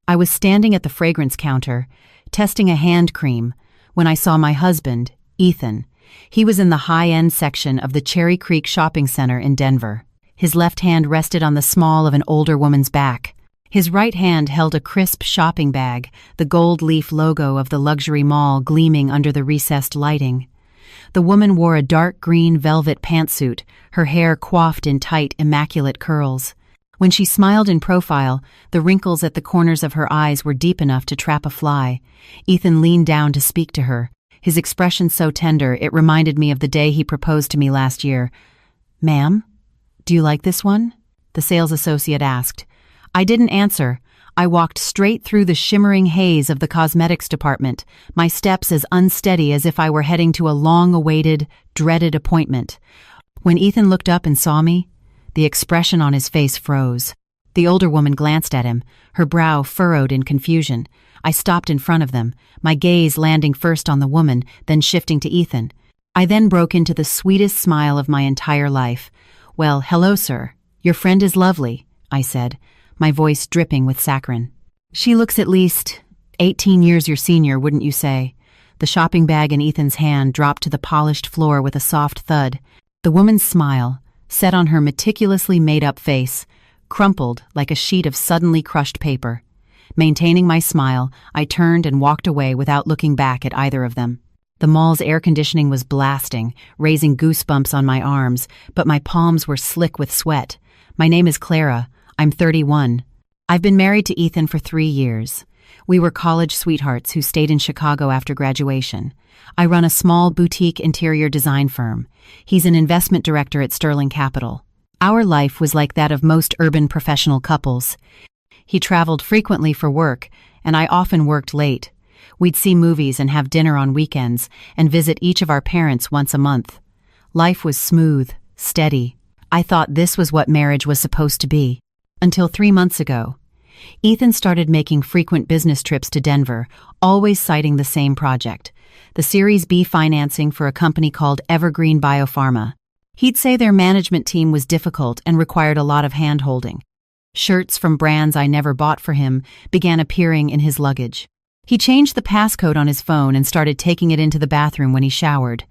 I was standing at the fragrance counter, testing a hand cream, when I saw my husband, Ethan. He was in the high-end section of the Cherry Creek Shopping Center in Denver. His left hand rested on the small of an older woman's back. His right hand held a crisp shopping bag, the gold leaf logo of the luxury mall gleaming under the recessed lighting. The woman wore a dark green velvet pantsuit, her hair coiffed in tight, immaculate curls. When she smiled in profile, the wrinkles at the corners of her eyes were deep enough to trap a fly. Ethan leaned down to speak to her, his expression so tender it reminded me of the day he proposed to me last year. "Ma'am, do you like this one?" the sales associate asked. I didn't answer. I walked straight through the shimmering haze of the cosmetics department, my steps as unsteady as if I were heading to a long-awaited, dreaded appointment. When Ethan looked up and saw me, the expression on his face froze. The older woman glanced at him, her brow furrowed in confusion. I stopped in front of them, my gaze landing first on the woman, then shifting to Ethan. I then broke into the sweetest smile of my entire life. "Well, hello, sir. Your friend is lovely," I said, my voice dripping with saccharin. "She looks at least 18 years your senior, wouldn't you say?" The shopping bag in Ethan's hand dropped to the polished floor with a soft thud. The woman's smile, set on her meticulously made-up face, crumpled like a sheet of suddenly crushed paper. Maintaining my smile, I turned and walked away without looking back at either of them. The mall's air conditioning was blasting, raising goosebumps on my arms, but my palms were slick with sweat. "My name is Clara. I'm 31. I've been married to Ethan for 3 years. We were college sweethearts who stayed in Chicago after graduation. I run a small boutique interior design firm. He's an investment director at Sterling Capital. Our life was like that of most urban professional couples. He traveled frequently for work, and I often worked late. We'd see movies and have dinner on weekends, and visit each of our parents once a month. Life was smooth, steady. I thought this was what marriage was supposed to be. Until 3 months ago. Ethan started making frequent business trips to Denver, always citing the same project, the Series B financing for a company called Evergreen Biopharma. He'd say their management team was difficult and required a lot of hand-holding. Shirts from brands I never bought for him began appearing in his luggage. He changed the passcode on his phone and started taking it into the bathroom when he showered.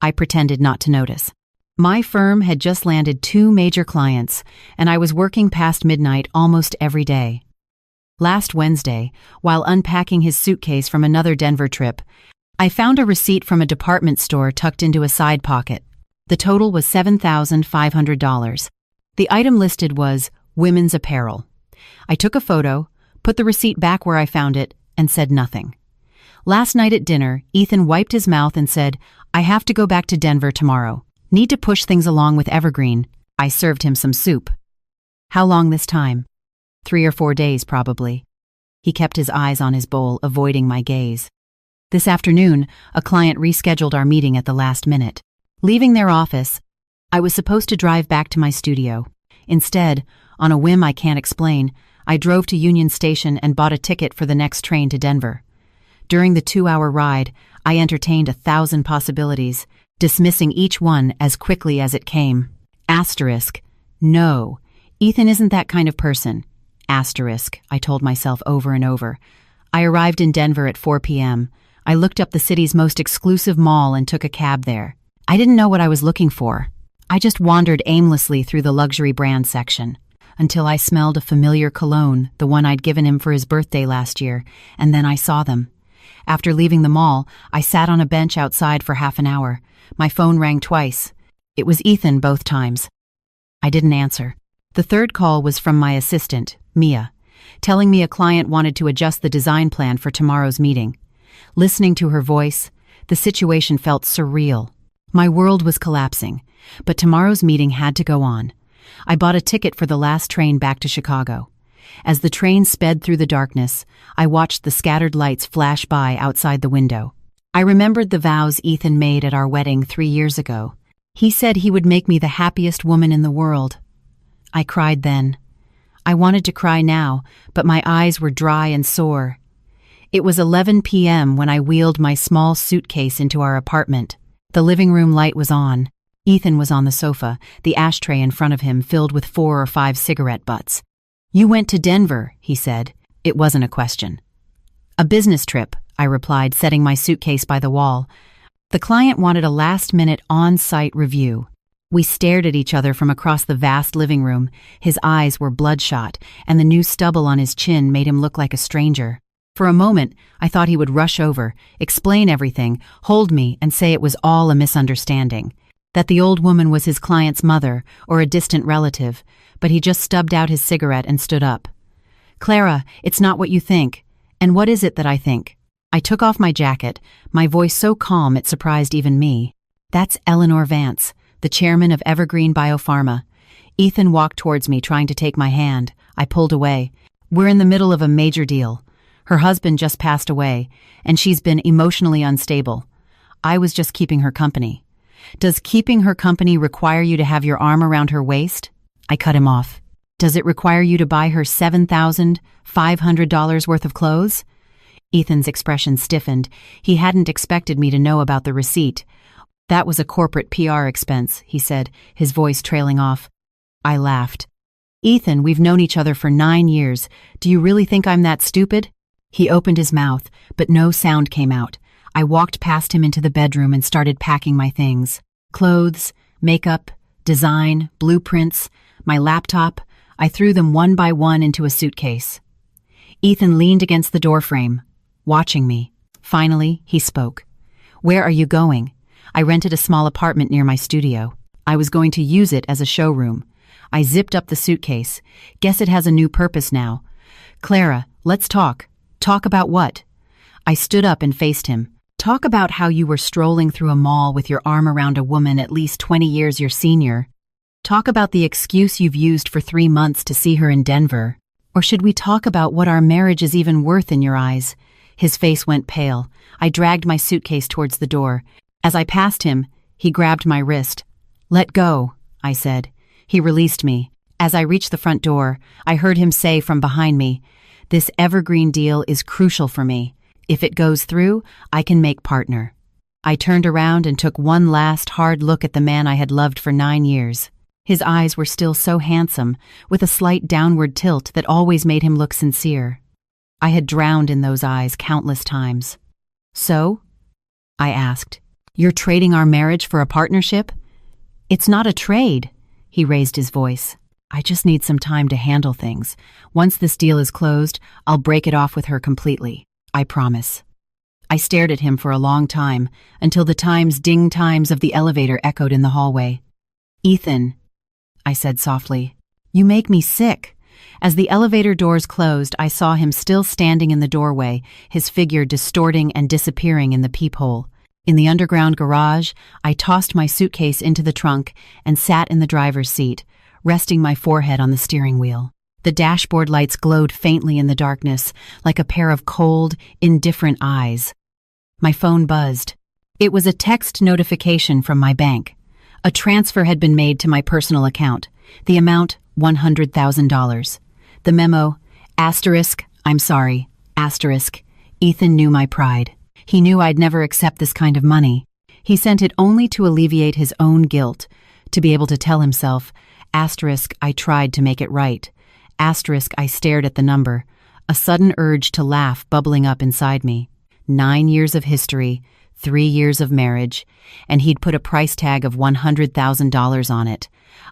I pretended not to notice. My firm had just landed 2 major clients, and I was working past midnight almost every day. Last Wednesday, while unpacking his suitcase from another Denver trip, I found a receipt from a department store tucked into a side pocket. The total was $7,500. The item listed was women's apparel. I took a photo, put the receipt back where I found it, and said nothing. Last night at dinner, Ethan wiped his mouth and said, "I have to go back to Denver tomorrow. Need to push things along with Evergreen." I served him some soup. "How long this time?" 3 or 4 days, probably. He kept his eyes on his bowl, avoiding my gaze. This afternoon, a client rescheduled our meeting at the last minute. Leaving their office, I was supposed to drive back to my studio. Instead, on a whim I can't explain, I drove to Union Station and bought a ticket for the next train to Denver. During the 2-hour ride, I entertained 1,000 possibilities, dismissing each one as quickly as it came. Asterisk. No, Ethan isn't that kind of person. Asterisk, I told myself over and over. I arrived in Denver at 4 p.m. I looked up the city's most exclusive mall and took a cab there. I didn't know what I was looking for. I just wandered aimlessly through the luxury brand section, until I smelled a familiar cologne, the one I'd given him for his birthday last year, and then I saw them. After leaving the mall, I sat on a bench outside for half an hour. My phone rang twice. It was Ethan both times. I didn't answer. The third call was from my assistant, Mia, telling me a client wanted to adjust the design plan for tomorrow's meeting. Listening to her voice, the situation felt surreal. My world was collapsing, but tomorrow's meeting had to go on. I bought a ticket for the last train back to Chicago. As the train sped through the darkness, I watched the scattered lights flash by outside the window. I remembered the vows Ethan made at our wedding 3 years ago. He said he would make me the happiest woman in the world. I cried then. I wanted to cry now, but my eyes were dry and sore. It was 11 p.m. when I wheeled my small suitcase into our apartment. The living room light was on. Ethan was on the sofa, the ashtray in front of him filled with 4 or 5 cigarette butts. "You went to Denver," he said. It wasn't a question. "A business trip," I replied, setting my suitcase by the wall. The client wanted a last-minute on-site review. We stared at each other from across the vast living room. His eyes were bloodshot, and the new stubble on his chin made him look like a stranger. For a moment, I thought he would rush over, explain everything, hold me, and say it was all a misunderstanding, that the old woman was his client's mother or a distant relative, but he just stubbed out his cigarette and stood up. "Clara, it's not what you think. And what is it that I think?" I took off my jacket, my voice so calm it surprised even me. "That's Eleanor Vance, the chairman of Evergreen Biopharma." Ethan walked towards me, trying to take my hand. I pulled away. "We're in the middle of a major deal. Her husband just passed away, and she's been emotionally unstable. I was just keeping her company." "Does keeping her company require you to have your arm around her waist?" I cut him off. "Does it require you to buy her $7,500 worth of clothes?" Ethan's expression stiffened. He hadn't expected me to know about the receipt. "That was a corporate PR expense," he said, his voice trailing off. I laughed. "Ethan, we've known each other for 9 years. Do you really think I'm that stupid?" He opened his mouth, but no sound came out. I walked past him into the bedroom and started packing my things. Clothes, makeup, design, blueprints, my laptop. I threw them one by one into a suitcase. Ethan leaned against the doorframe, watching me. Finally, he spoke. "Where are you going?" I rented a small apartment near my studio. I was going to use it as a showroom. I zipped up the suitcase. "Guess it has a new purpose now." "Clara, let's talk." "Talk about what?" I stood up and faced him. "Talk about how you were strolling through a mall with your arm around a woman at least 20 years your senior. Talk about the excuse you've used for 3 months to see her in Denver. Or should we talk about what our marriage is even worth in your eyes?" His face went pale. I dragged my suitcase towards the door. As I passed him, he grabbed my wrist. "Let go," I said. He released me. As I reached the front door, I heard him say from behind me, "This Evergreen deal is crucial for me. If it goes through, I can make partner." I turned around and took one last hard look at the man I had loved for 9 years. His eyes were still so handsome, with a slight downward tilt that always made him look sincere. I had drowned in those eyes countless times. "So?" I asked. "You're trading our marriage for a partnership?" "It's not a trade," he raised his voice. "I just need some time to handle things. Once this deal is closed, I'll break it off with her completely. I promise." I stared at him for a long time, until the ding times of the elevator echoed in the hallway. "Ethan," I said softly, "you make me sick." As the elevator doors closed, I saw him still standing in the doorway, his figure distorting and disappearing in the peephole. In the underground garage, I tossed my suitcase into the trunk and sat in the driver's seat, resting my forehead on the steering wheel. The dashboard lights glowed faintly in the darkness, like a pair of cold, indifferent eyes. My phone buzzed. It was a text notification from my bank. A transfer had been made to my personal account. The amount, $100,000. The memo, "I'm sorry, Ethan knew my pride. He knew I'd never accept this kind of money. He sent it only to alleviate his own guilt, to be able to tell himself, I tried to make it right. I stared at the number, a sudden urge to laugh bubbling up inside me. 9 years of history, 3 years of marriage, and he'd put a price tag of $100,000 on it.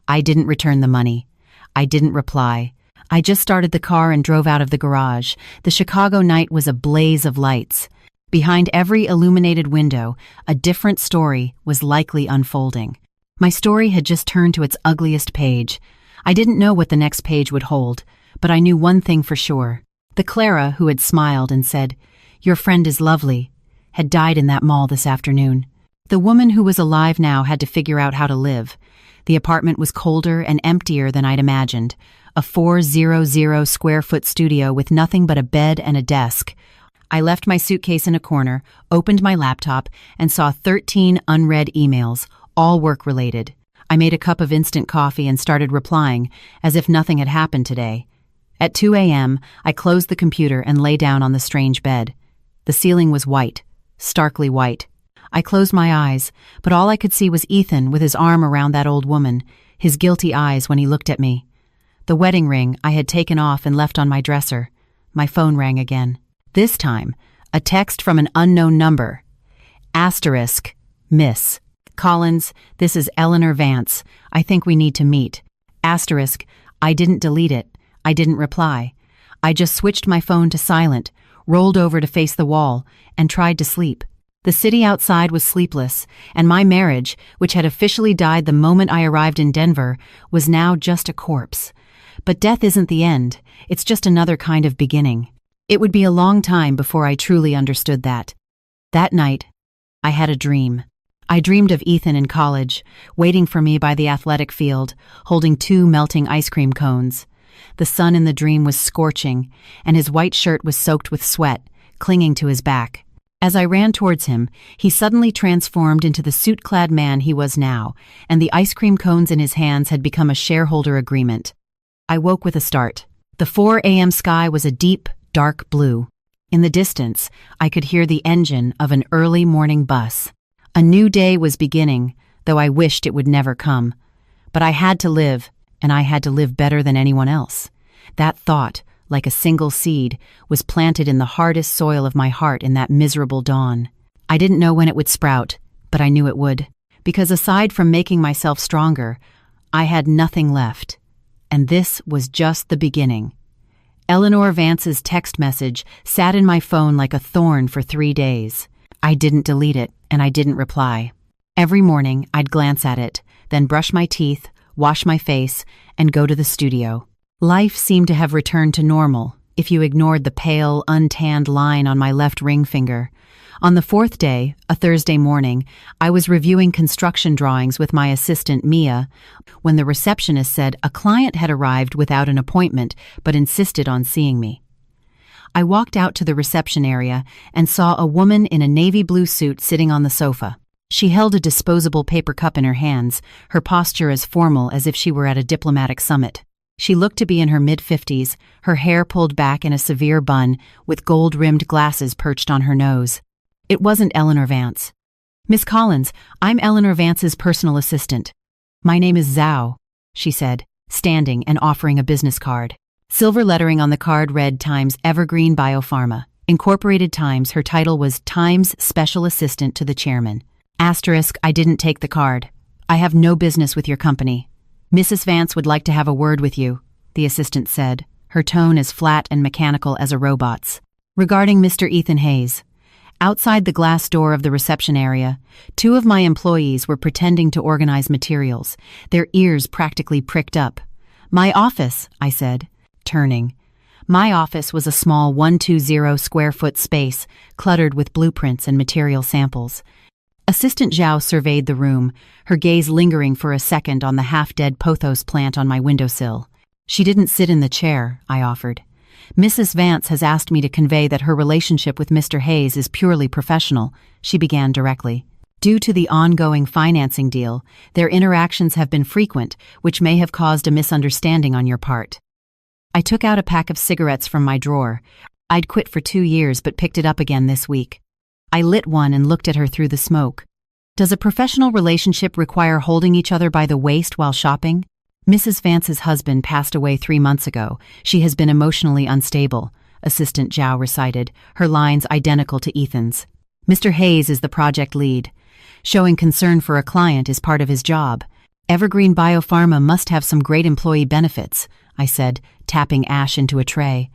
I didn't return the money. I didn't reply. I just started the car and drove out of the garage. The Chicago night was a blaze of lights. Behind every illuminated window, a different story was likely unfolding. My story had just turned to its ugliest page. I didn't know what the next page would hold, but I knew one thing for sure. The Clara who had smiled and said, "Your friend is lovely," had died in that mall this afternoon. The woman who was alive now had to figure out how to live. The apartment was colder and emptier than I'd imagined. A 400 square foot studio with nothing but a bed and a desk. I left my suitcase in a corner, opened my laptop, and saw 13 unread emails, all work-related. I made a cup of instant coffee and started replying, as if nothing had happened today. At 2 a.m., I closed the computer and lay down on the strange bed. The ceiling was white, starkly white. I closed my eyes, but all I could see was Ethan with his arm around that old woman, his guilty eyes when he looked at me. The wedding ring I had taken off and left on my dresser. My phone rang again. This time, a text from an unknown number. Asterisk, Miss Collins, this is Eleanor Vance. I think we need to meet. Asterisk, I didn't delete it. I didn't reply. I just switched my phone to silent, rolled over to face the wall, and tried to sleep. The city outside was sleepless, and my marriage, which had officially died the moment I arrived in Denver, was now just a corpse. But death isn't the end. It's just another kind of beginning. It would be a long time before I truly understood that. That night, I had a dream. I dreamed of Ethan in college, waiting for me by the athletic field, holding 2 melting ice cream cones. The sun in the dream was scorching, and his white shirt was soaked with sweat, clinging to his back. As I ran towards him, he suddenly transformed into the suit-clad man he was now, and the ice cream cones in his hands had become a shareholder agreement. I woke with a start. The 4 a.m. sky was a deep, dark blue. In the distance, I could hear the engine of an early morning bus. A new day was beginning, though I wished it would never come. But I had to live, and I had to live better than anyone else. That thought, like a single seed, was planted in the hardest soil of my heart in that miserable dawn. I didn't know when it would sprout, but I knew it would. Because aside from making myself stronger, I had nothing left. And this was just the beginning. Eleanor Vance's text message sat in my phone like a thorn for 3 days. I didn't delete it, and I didn't reply. Every morning, I'd glance at it, then brush my teeth, wash my face, and go to the studio. Life seemed to have returned to normal, if you ignored the pale, untanned line on my left ring finger. On the 4th day, a Thursday morning, I was reviewing construction drawings with my assistant, Mia, when the receptionist said a client had arrived without an appointment but insisted on seeing me. I walked out to the reception area and saw a woman in a navy blue suit sitting on the sofa. She held a disposable paper cup in her hands, her posture as formal as if she were at a diplomatic summit. She looked to be in her mid-50s, her hair pulled back in a severe bun, with gold-rimmed glasses perched on her nose. It wasn't Eleanor Vance. "Miss Collins, I'm Eleanor Vance's personal assistant. My name is Zhao," she said, standing and offering a business card. Silver lettering on the card read Times Evergreen Biopharma. Incorporated Times, her title was Times Special Assistant to the Chairman. Asterisk, I didn't take the card. I have no business with your company. Mrs. Vance would like to have a word with you, the assistant said, her tone as flat and mechanical as a robot's. Regarding Mr. Ethan Hayes. Outside the glass door of the reception area, 2 of my employees were pretending to organize materials, their ears practically pricked up. My office, I said, turning. My office was a small 120-square-foot space, cluttered with blueprints and material samples. Assistant Zhao surveyed the room, her gaze lingering for a second on the half-dead pothos plant on my windowsill. She didn't sit in the chair, I offered. Mrs. Vance has asked me to convey that her relationship with Mr. Hayes is purely professional, she began directly. Due to the ongoing financing deal, their interactions have been frequent, which may have caused a misunderstanding on your part. I took out a pack of cigarettes from my drawer. I'd quit for 2 years but picked it up again this week. I lit one and looked at her through the smoke. Does a professional relationship require holding each other by the waist while shopping? Mrs. Vance's husband passed away 3 months ago. She has been emotionally unstable, Assistant Zhao recited, her lines identical to Ethan's. Mr. Hayes is the project lead. Showing concern for a client is part of his job. Evergreen Biopharma must have some great employee benefits, I said, tapping ash into a tray.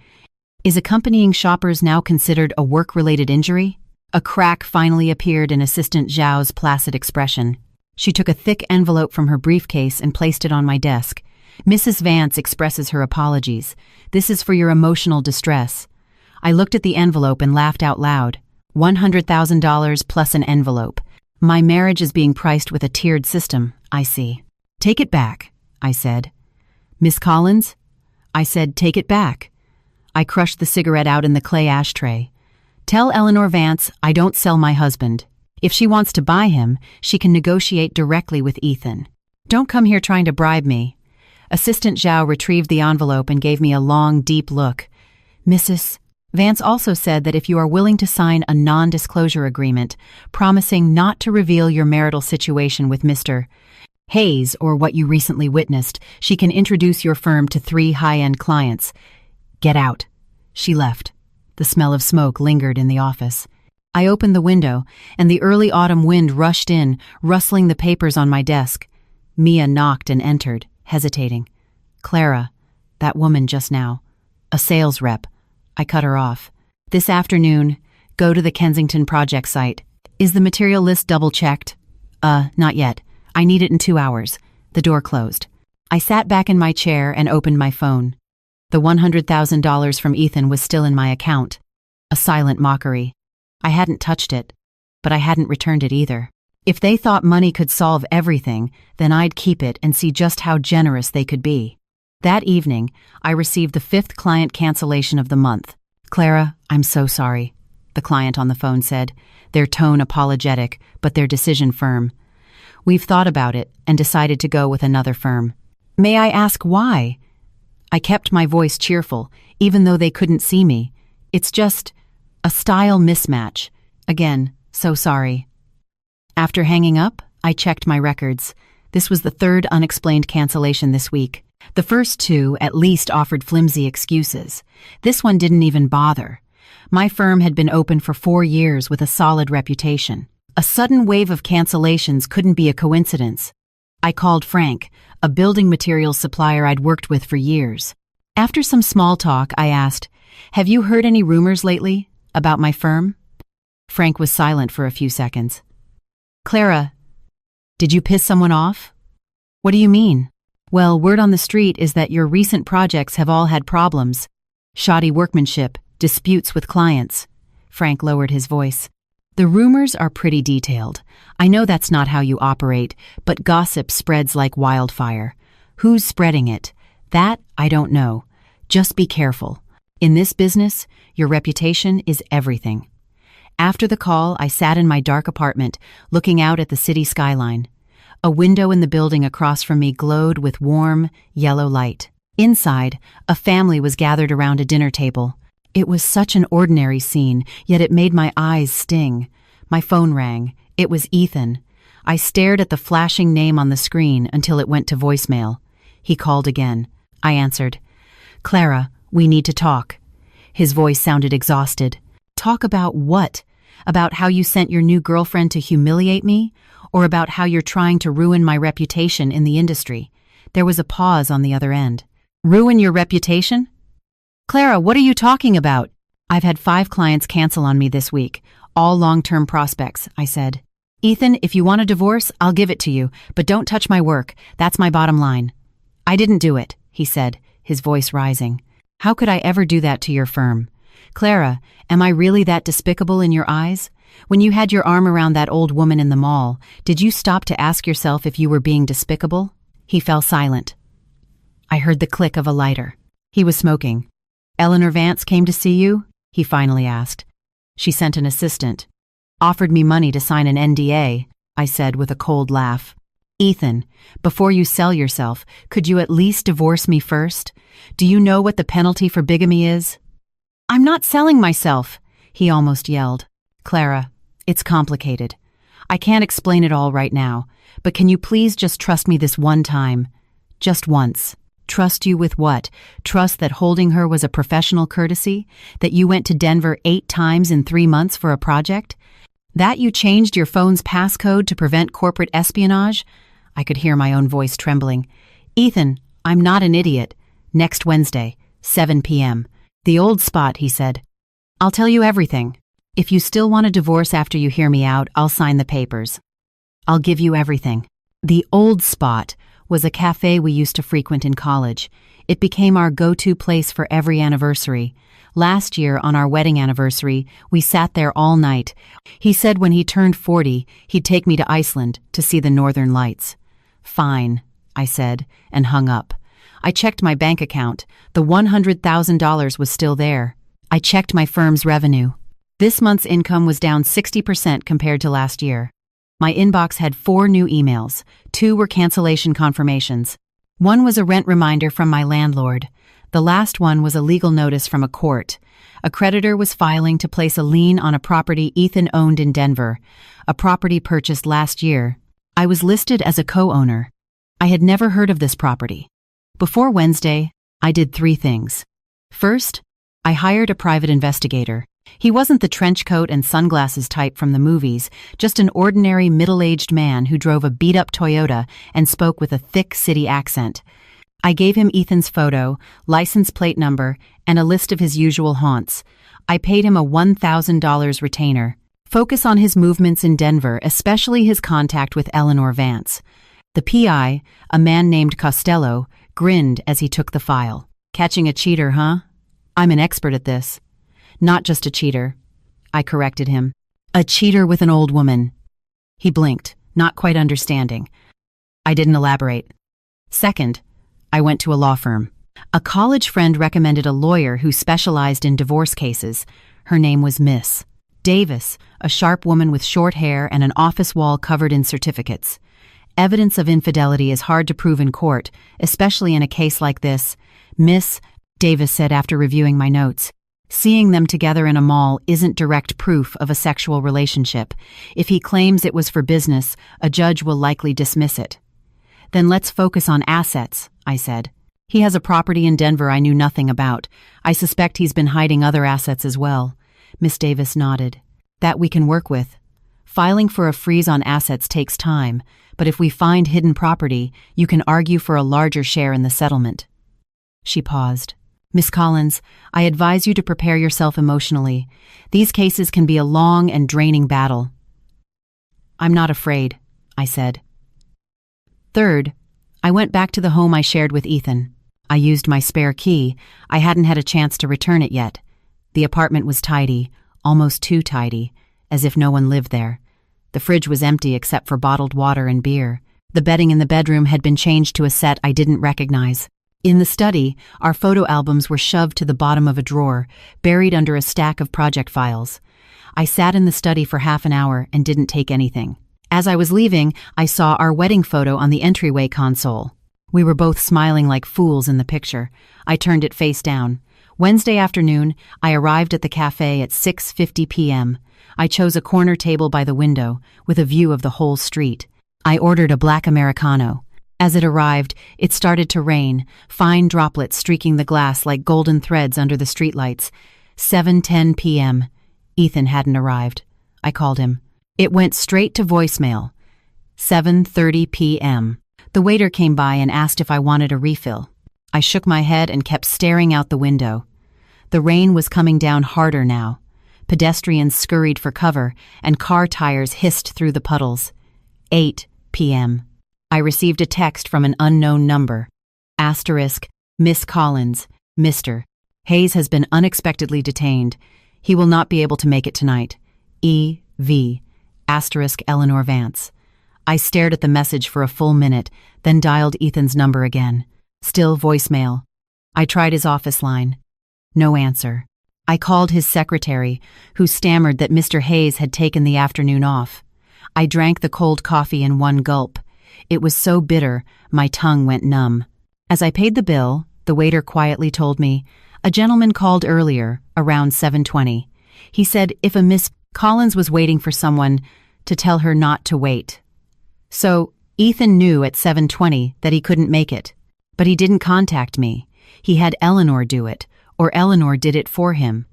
Is accompanying shoppers now considered a work-related injury? A crack finally appeared in Assistant Zhao's placid expression. She took a thick envelope from her briefcase and placed it on my desk. Mrs. Vance expresses her apologies. This is for your emotional distress. I looked at the envelope and laughed out loud. $100,000 plus an envelope. My marriage is being priced with a tiered system, I see. Take it back, I said. Miss Collins? I said, take it back. I crushed the cigarette out in the clay ashtray. Tell Eleanor Vance I don't sell my husband. If she wants to buy him, she can negotiate directly with Ethan. Don't come here trying to bribe me. Assistant Zhao retrieved the envelope and gave me a long, deep look. Mrs. Vance also said that if you are willing to sign a non-disclosure agreement, promising not to reveal your marital situation with Mr. Hayes or what you recently witnessed, she can introduce your firm to 3 high-end clients. Get out, She left. The smell of smoke lingered in the office. I opened the window, and the early autumn wind rushed in, rustling the papers on my desk. Mia knocked and entered, hesitating. Clara, that woman just now. A sales rep. I cut her off. This afternoon, go to the Kensington project site. Is the material list double-checked? Not yet. I need it in 2 hours. The door closed. I sat back in my chair and opened my phone. The $100,000 from Ethan was still in my account. A silent mockery. I hadn't touched it, but I hadn't returned it either. If they thought money could solve everything, then I'd keep it and see just how generous they could be. That evening, I received the 5th client cancellation of the month. Clara, I'm so sorry, the client on the phone said, their tone apologetic, but their decision firm. We've thought about it and decided to go with another firm. May I ask why? I kept my voice cheerful, even though they couldn't see me. It's just a style mismatch. Again, so sorry. After hanging up, I checked my records. This was the 3rd unexplained cancellation this week. The first 2 at least offered flimsy excuses. This one didn't even bother. My firm had been open for 4 years with a solid reputation. A sudden wave of cancellations couldn't be a coincidence. I called Frank, a building materials supplier I'd worked with for years. After some small talk, I asked, "Have you heard any rumors lately about my firm?" Frank was silent for a few seconds. Clara, did you piss someone off? What do you mean? Well, word on the street is that your recent projects have all had problems. Shoddy workmanship, disputes with clients. Frank lowered his voice. The rumors are pretty detailed. I know that's not how you operate, but gossip spreads like wildfire. Who's spreading it? That I don't know. Just be careful. In this business, your reputation is everything. After the call, I sat in my dark apartment, looking out at the city skyline. A window in the building across from me glowed with warm, yellow light. Inside, a family was gathered around a dinner table. It was such an ordinary scene, yet it made my eyes sting. My phone rang. It was Ethan. I stared at the flashing name on the screen until it went to voicemail. He called again. I answered. Clara, we need to talk. His voice sounded exhausted. Talk about what? About how you sent your new girlfriend to humiliate me? Or about how you're trying to ruin my reputation in the industry? There was a pause on the other end. Ruin your reputation? Clara, what are you talking about? I've had 5 clients cancel on me this week, all long-term prospects, I said. Ethan, if you want a divorce, I'll give it to you, but don't touch my work. That's my bottom line. I didn't do it, he said, his voice rising. How could I ever do that to your firm? Clara, am I really that despicable in your eyes? When you had your arm around that old woman in the mall, did you stop to ask yourself if you were being despicable? He fell silent. I heard the click of a lighter. He was smoking. Eleanor Vance came to see you? He finally asked. She sent an assistant. Offered me money to sign an NDA, I said with a cold laugh. Ethan, before you sell yourself, could you at least divorce me first? Do you know what the penalty for bigamy is? I'm not selling myself, he almost yelled. Clara, it's complicated. I can't explain it all right now, but can you please just trust me this one time? Just once. Trust you with what? Trust that holding her was a professional courtesy? That you went to Denver 8 times in 3 months for a project? That you changed your phone's passcode to prevent corporate espionage? I could hear my own voice trembling. Ethan, I'm not an idiot. Next Wednesday, 7 p.m. The old spot, he said. I'll tell you everything. If you still want a divorce after you hear me out, I'll sign the papers. I'll give you everything. The old spot was a cafe we used to frequent in college. It became our go-to place for every anniversary. Last year, on our wedding anniversary, we sat there all night. He said when he turned 40, he'd take me to Iceland to see the northern lights. Fine, I said, and hung up. I checked my bank account. The $100,000 was still there. I checked my firm's revenue. This month's income was down 60% compared to last year. My inbox had 4 new emails. 2 were cancellation confirmations. 1 was a rent reminder from my landlord. The last one was a legal notice from a court. A creditor was filing to place a lien on a property Ethan owned in Denver, a property purchased last year. I was listed as a co-owner. I had never heard of this property. Before Wednesday, I did 3 things. First, I hired a private investigator. He wasn't the trench coat and sunglasses type from the movies, just an ordinary middle-aged man who drove a beat-up Toyota and spoke with a thick city accent. I gave him Ethan's photo, license plate number, and a list of his usual haunts. I paid him a $1,000 retainer. Focus on his movements in Denver, especially his contact with Eleanor Vance. The PI, a man named Costello, grinned as he took the file. Catching a cheater, huh? I'm an expert at this. Not just a cheater. I corrected him. A cheater with an old woman. He blinked, not quite understanding. I didn't elaborate. Second, I went to a law firm. A college friend recommended a lawyer who specialized in divorce cases. Her name was Miss Davis, a sharp woman with short hair and an office wall covered in certificates. Evidence of infidelity is hard to prove in court, especially in a case like this. Miss Davis said after reviewing my notes. Seeing them together in a mall isn't direct proof of a sexual relationship. If he claims it was for business, a judge will likely dismiss it. Then let's focus on assets, I said. He has a property in Denver I knew nothing about. I suspect he's been hiding other assets as well. Miss Davis nodded. That we can work with. Filing for a freeze on assets takes time, but if we find hidden property, you can argue for a larger share in the settlement. She paused. Miss Collins, I advise you to prepare yourself emotionally. These cases can be a long and draining battle. I'm not afraid, I said. Third, I went back to the home I shared with Ethan. I used my spare key. I hadn't had a chance to return it yet. The apartment was tidy, almost too tidy, as if no one lived there. The fridge was empty except for bottled water and beer. The bedding in the bedroom had been changed to a set I didn't recognize. In the study, our photo albums were shoved to the bottom of a drawer, buried under a stack of project files. I sat in the study for half an hour and didn't take anything. As I was leaving, I saw our wedding photo on the entryway console. We were both smiling like fools in the picture. I turned it face down. Wednesday afternoon, I arrived at the cafe at 6:50 p.m. I chose a corner table by the window, with a view of the whole street. I ordered a black Americano. As it arrived, it started to rain, fine droplets streaking the glass like golden threads under the streetlights. 7:10 p.m. Ethan hadn't arrived. I called him. It went straight to voicemail. 7:30 p.m. The waiter came by and asked if I wanted a refill. I shook my head and kept staring out the window. The rain was coming down harder now. Pedestrians scurried for cover, and car tires hissed through the puddles. 8 p.m. I received a text from an unknown number. Asterisk, Miss Collins, Mr. Hayes has been unexpectedly detained. He will not be able to make it tonight. E.V. Asterisk Eleanor Vance. I stared at the message for a full minute, then dialed Ethan's number again. Still voicemail. I tried his office line. No answer. I called his secretary, who stammered that Mr. Hayes had taken the afternoon off. I drank the cold coffee in one gulp. It was so bitter, my tongue went numb. As I paid the bill, the waiter quietly told me, a gentleman called earlier, around 7:20. He said if a Miss Collins was waiting for someone, to tell her not to wait. So, Ethan knew at 7:20 that he couldn't make it. But he didn't contact me. He had Eleanor do it, or Eleanor did it for him.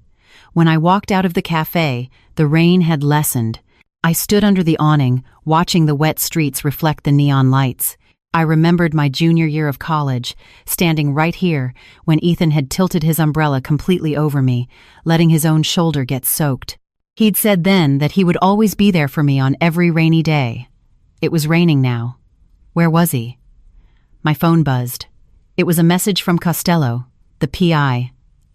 When I walked out of the cafe, the rain had lessened. I stood under the awning, watching the wet streets reflect the neon lights. I remembered my junior year of college, standing right here when Ethan had tilted his umbrella completely over me, letting his own shoulder get soaked. He'd said then that he would always be there for me on every rainy day. It was raining now. Where was he? My phone buzzed. It was a message from Costello, the PI.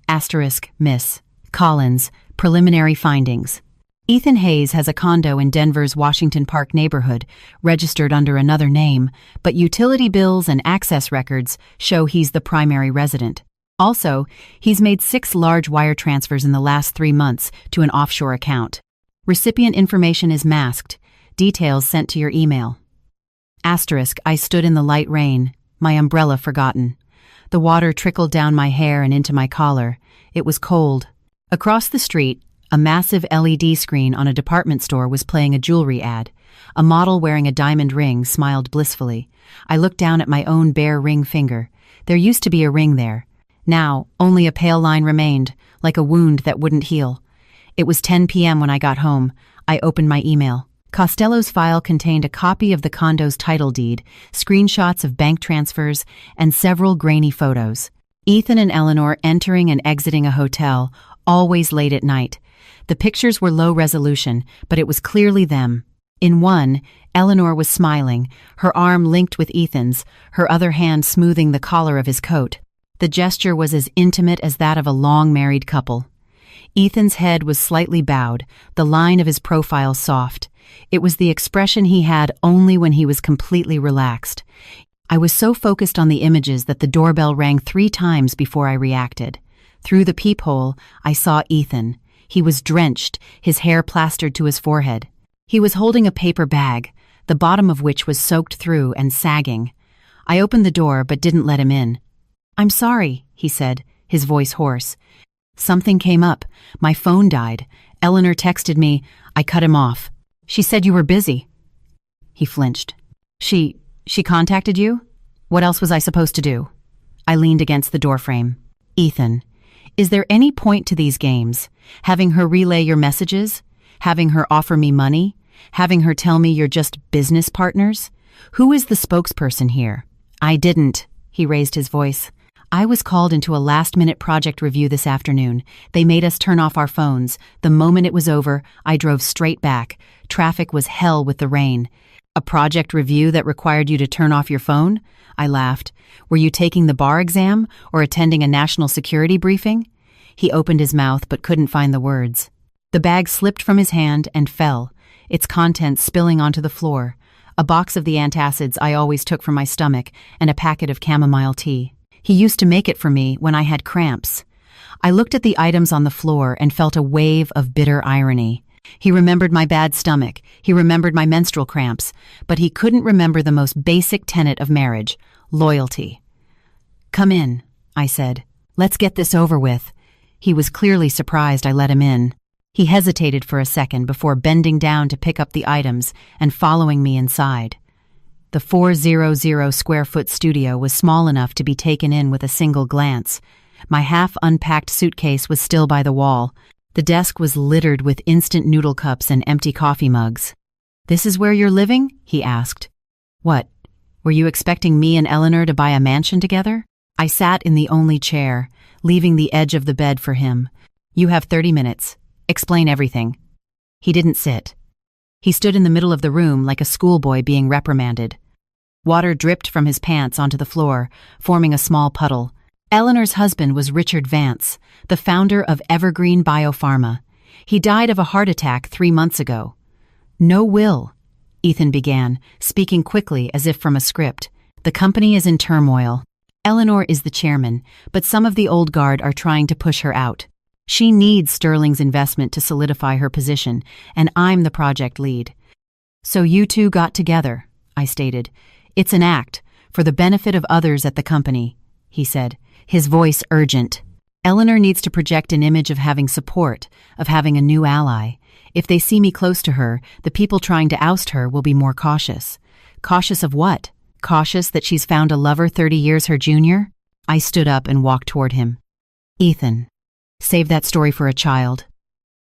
Asterisk, Miss Collins, preliminary findings. Ethan Hayes has a condo in Denver's Washington Park neighborhood, registered under another name, but utility bills and access records show he's the primary resident. Also, he's made 6 large wire transfers in the last 3 months to an offshore account. Recipient information is masked. Details sent to your email. Asterisk, I stood in the light rain, my umbrella forgotten. The water trickled down my hair and into my collar. It was cold. Across the street, a massive LED screen on a department store was playing a jewelry ad. A model wearing a diamond ring smiled blissfully. I looked down at my own bare ring finger. There used to be a ring there. Now, only a pale line remained, like a wound that wouldn't heal. It was 10 p.m. when I got home. I opened my email. Costello's file contained a copy of the condo's title deed, screenshots of bank transfers, and several grainy photos. Ethan and Eleanor entering and exiting a hotel, always late at night. The pictures were low resolution, but it was clearly them. In one, Eleanor was smiling, her arm linked with Ethan's, her other hand smoothing the collar of his coat. The gesture was as intimate as that of a long-married couple. Ethan's head was slightly bowed, the line of his profile soft. It was the expression he had only when he was completely relaxed. I was so focused on the images that the doorbell rang 3 times before I reacted. Through the peephole, I saw Ethan. He was drenched, his hair plastered to his forehead. He was holding a paper bag, the bottom of which was soaked through and sagging. I opened the door but didn't let him in. "I'm sorry," he said, his voice hoarse. "Something came up. My phone died. Eleanor texted me. I cut him off. She said you were busy." He flinched. She contacted you? What else was I supposed to do?" I leaned against the doorframe. "Ethan, is there any point to these games? Having her relay your messages? Having her offer me money? Having her tell me you're just business partners? Who is the spokesperson here?" "I didn't," he raised his voice. "I was called into a last-minute project review this afternoon. They made us turn off our phones. The moment it was over, I drove straight back. Traffic was hell with the rain." "A project review that required you to turn off your phone?" I laughed. "Were you taking the bar exam or attending a national security briefing?" He opened his mouth but couldn't find the words. The bag slipped from his hand and fell, its contents spilling onto the floor. A box of the antacids I always took for my stomach and a packet of chamomile tea. He used to make it for me when I had cramps. I looked at the items on the floor and felt a wave of bitter irony. He remembered my bad stomach, he remembered my menstrual cramps, but he couldn't remember the most basic tenet of marriage, loyalty. "Come in," I said. "Let's get this over with." He was clearly surprised I let him in. He hesitated for a second before bending down to pick up the items and following me inside. The 400-square-foot studio was small enough to be taken in with a single glance. My half-unpacked suitcase was still by the wall. The desk was littered with instant noodle cups and empty coffee mugs. "This is where you're living?" he asked. "What? Were you expecting me and Eleanor to buy a mansion together?" I sat in the only chair, leaving the edge of the bed for him. "You have 30 minutes. Explain everything." He didn't sit. He stood in the middle of the room like a schoolboy being reprimanded. Water dripped from his pants onto the floor, forming a small puddle. Eleanor's husband was Richard Vance, the founder of Evergreen Biopharma. He died of a heart attack 3 months ago. "No will," Ethan began, speaking quickly as if from a script. "The company is in turmoil. Eleanor is the chairman, but some of the old guard are trying to push her out. She needs Sterling's investment to solidify her position, and I'm the project lead." "So you two got together," I stated. "It's an act, for the benefit of others at the company," he said, his voice urgent. "Eleanor needs to project an image of having support, of having a new ally. If they see me close to her, the people trying to oust her will be more cautious." "Cautious of what? Cautious that she's found a lover 30 years her junior?" I stood up and walked toward him. "Ethan, save that story for a child.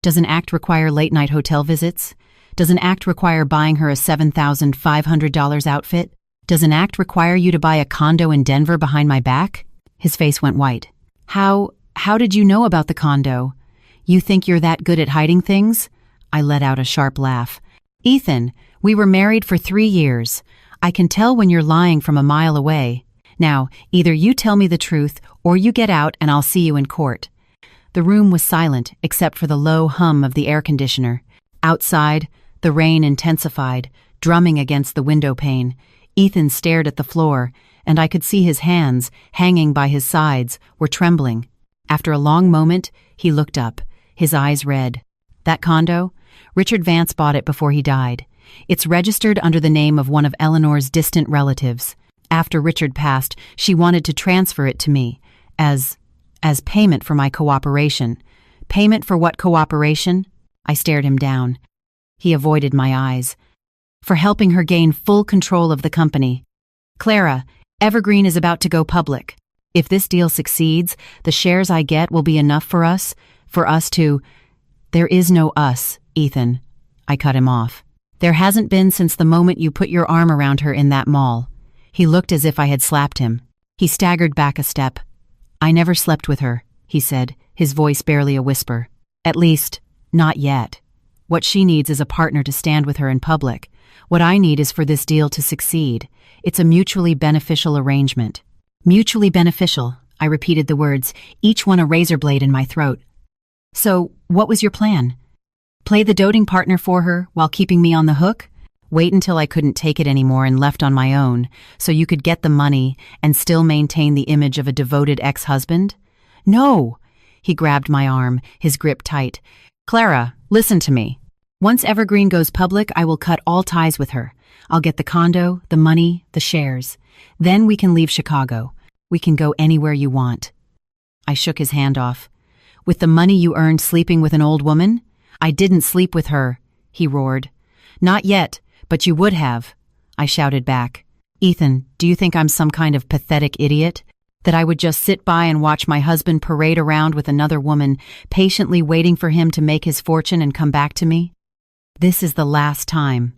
Does an act require late-night hotel visits? Does an act require buying her a $7,500 outfit? Does an act require you to buy a condo in Denver behind my back?" His face went white. How did you know about the condo? You think you're that good at hiding things?" I let out a sharp laugh. "Ethan, we were married for 3 years. I can tell when you're lying from a mile away. Now, either you tell me the truth or you get out and I'll see you in court." The room was silent except for the low hum of the air conditioner. Outside, the rain intensified, drumming against the window pane. Ethan stared at the floor, and I could see his hands, hanging by his sides, were trembling. After a long moment, he looked up, his eyes red. "That condo? Richard Vance bought it before he died. It's registered under the name of one of Eleanor's distant relatives. After Richard passed, she wanted to transfer it to me, as payment for my cooperation." "Payment for what cooperation?" I stared him down. He avoided my eyes. "For helping her gain full control of the company. Clara, Evergreen is about to go public. If this deal succeeds, the shares I get will be enough for us to— There is no us, Ethan. I cut him off. There hasn't been since the moment you put your arm around her in that mall. He looked as if I had slapped him. He staggered back a step. I never slept with her, he said, his voice barely a whisper. At least, not yet. What she needs is a partner to stand with her in public. What I need is for this deal to succeed. It's a mutually beneficial arrangement. Mutually beneficial, I repeated the words, each one a razor blade in my throat. So, what was your plan? Play the doting partner for her while keeping me on the hook? Wait until I couldn't take it anymore and left on my own, so you could get the money and still maintain the image of a devoted ex-husband? No! He grabbed my arm, his grip tight. Clara, listen to me. Once Evergreen goes public, I will cut all ties with her. I'll get the condo, the money, the shares. Then we can leave Chicago. We can go anywhere you want. I shook his hand off. With the money you earned sleeping with an old woman? I didn't sleep with her, he roared. Not yet, but you would have, I shouted back. Ethan, do you think I'm some kind of pathetic idiot? That I would just sit by and watch my husband parade around with another woman, patiently waiting for him to make his fortune and come back to me? This is the last time,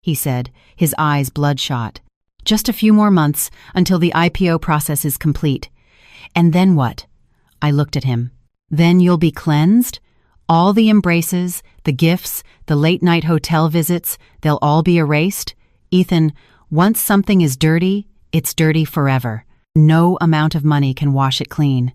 he said, his eyes bloodshot. Just a few more months until the IPO process is complete. And then what? I looked at him. Then you'll be cleansed? All the embraces, the gifts, the late-night hotel visits, they'll all be erased? Ethan, once something is dirty, it's dirty forever. No amount of money can wash it clean.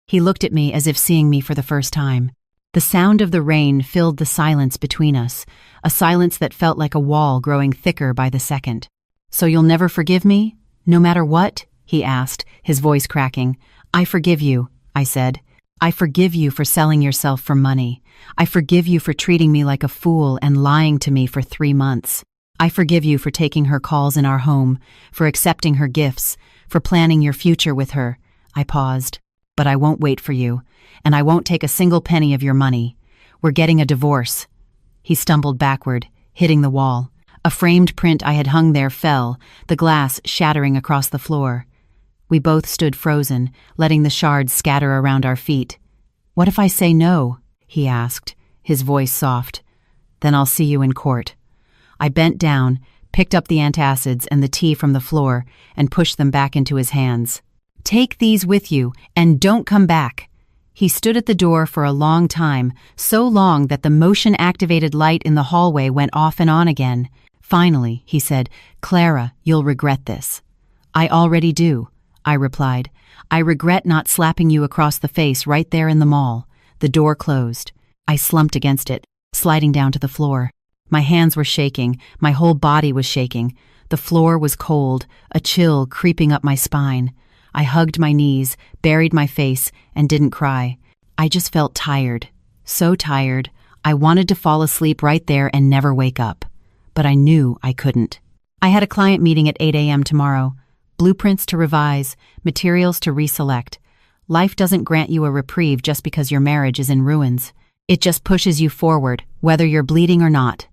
He looked at me as if seeing me for the first time. The sound of the rain filled the silence between us, a silence that felt like a wall growing thicker by the second. So you'll never forgive me? No matter what? He asked, his voice cracking. I forgive you, I said. I forgive you for selling yourself for money. I forgive you for treating me like a fool and lying to me for 3 months. I forgive you for taking her calls in our home, for accepting her gifts, for planning your future with her. I paused. But I won't wait for you, and I won't take a single penny of your money. We're getting a divorce. He stumbled backward, hitting the wall. A framed print I had hung there fell, the glass shattering across the floor. We both stood frozen, letting the shards scatter around our feet. What if I say no? He asked, his voice soft. Then I'll see you in court. I bent down, picked up the antacids and the tea from the floor, and pushed them back into his hands. Take these with you, and don't come back. He stood at the door for a long time, so long that the motion-activated light in the hallway went off and on again. Finally, he said, Clara, you'll regret this. I already do, I replied. I regret not slapping you across the face right there in the mall. The door closed. I slumped against it, sliding down to the floor. My hands were shaking, my whole body was shaking. The floor was cold, a chill creeping up my spine. I hugged my knees, buried my face, and didn't cry. I just felt tired. So tired. I wanted to fall asleep right there and never wake up. But I knew I couldn't. I had a client meeting at 8 a.m. tomorrow. Blueprints to revise, materials to reselect. Life doesn't grant you a reprieve just because your marriage is in ruins. It just pushes you forward, whether you're bleeding or not.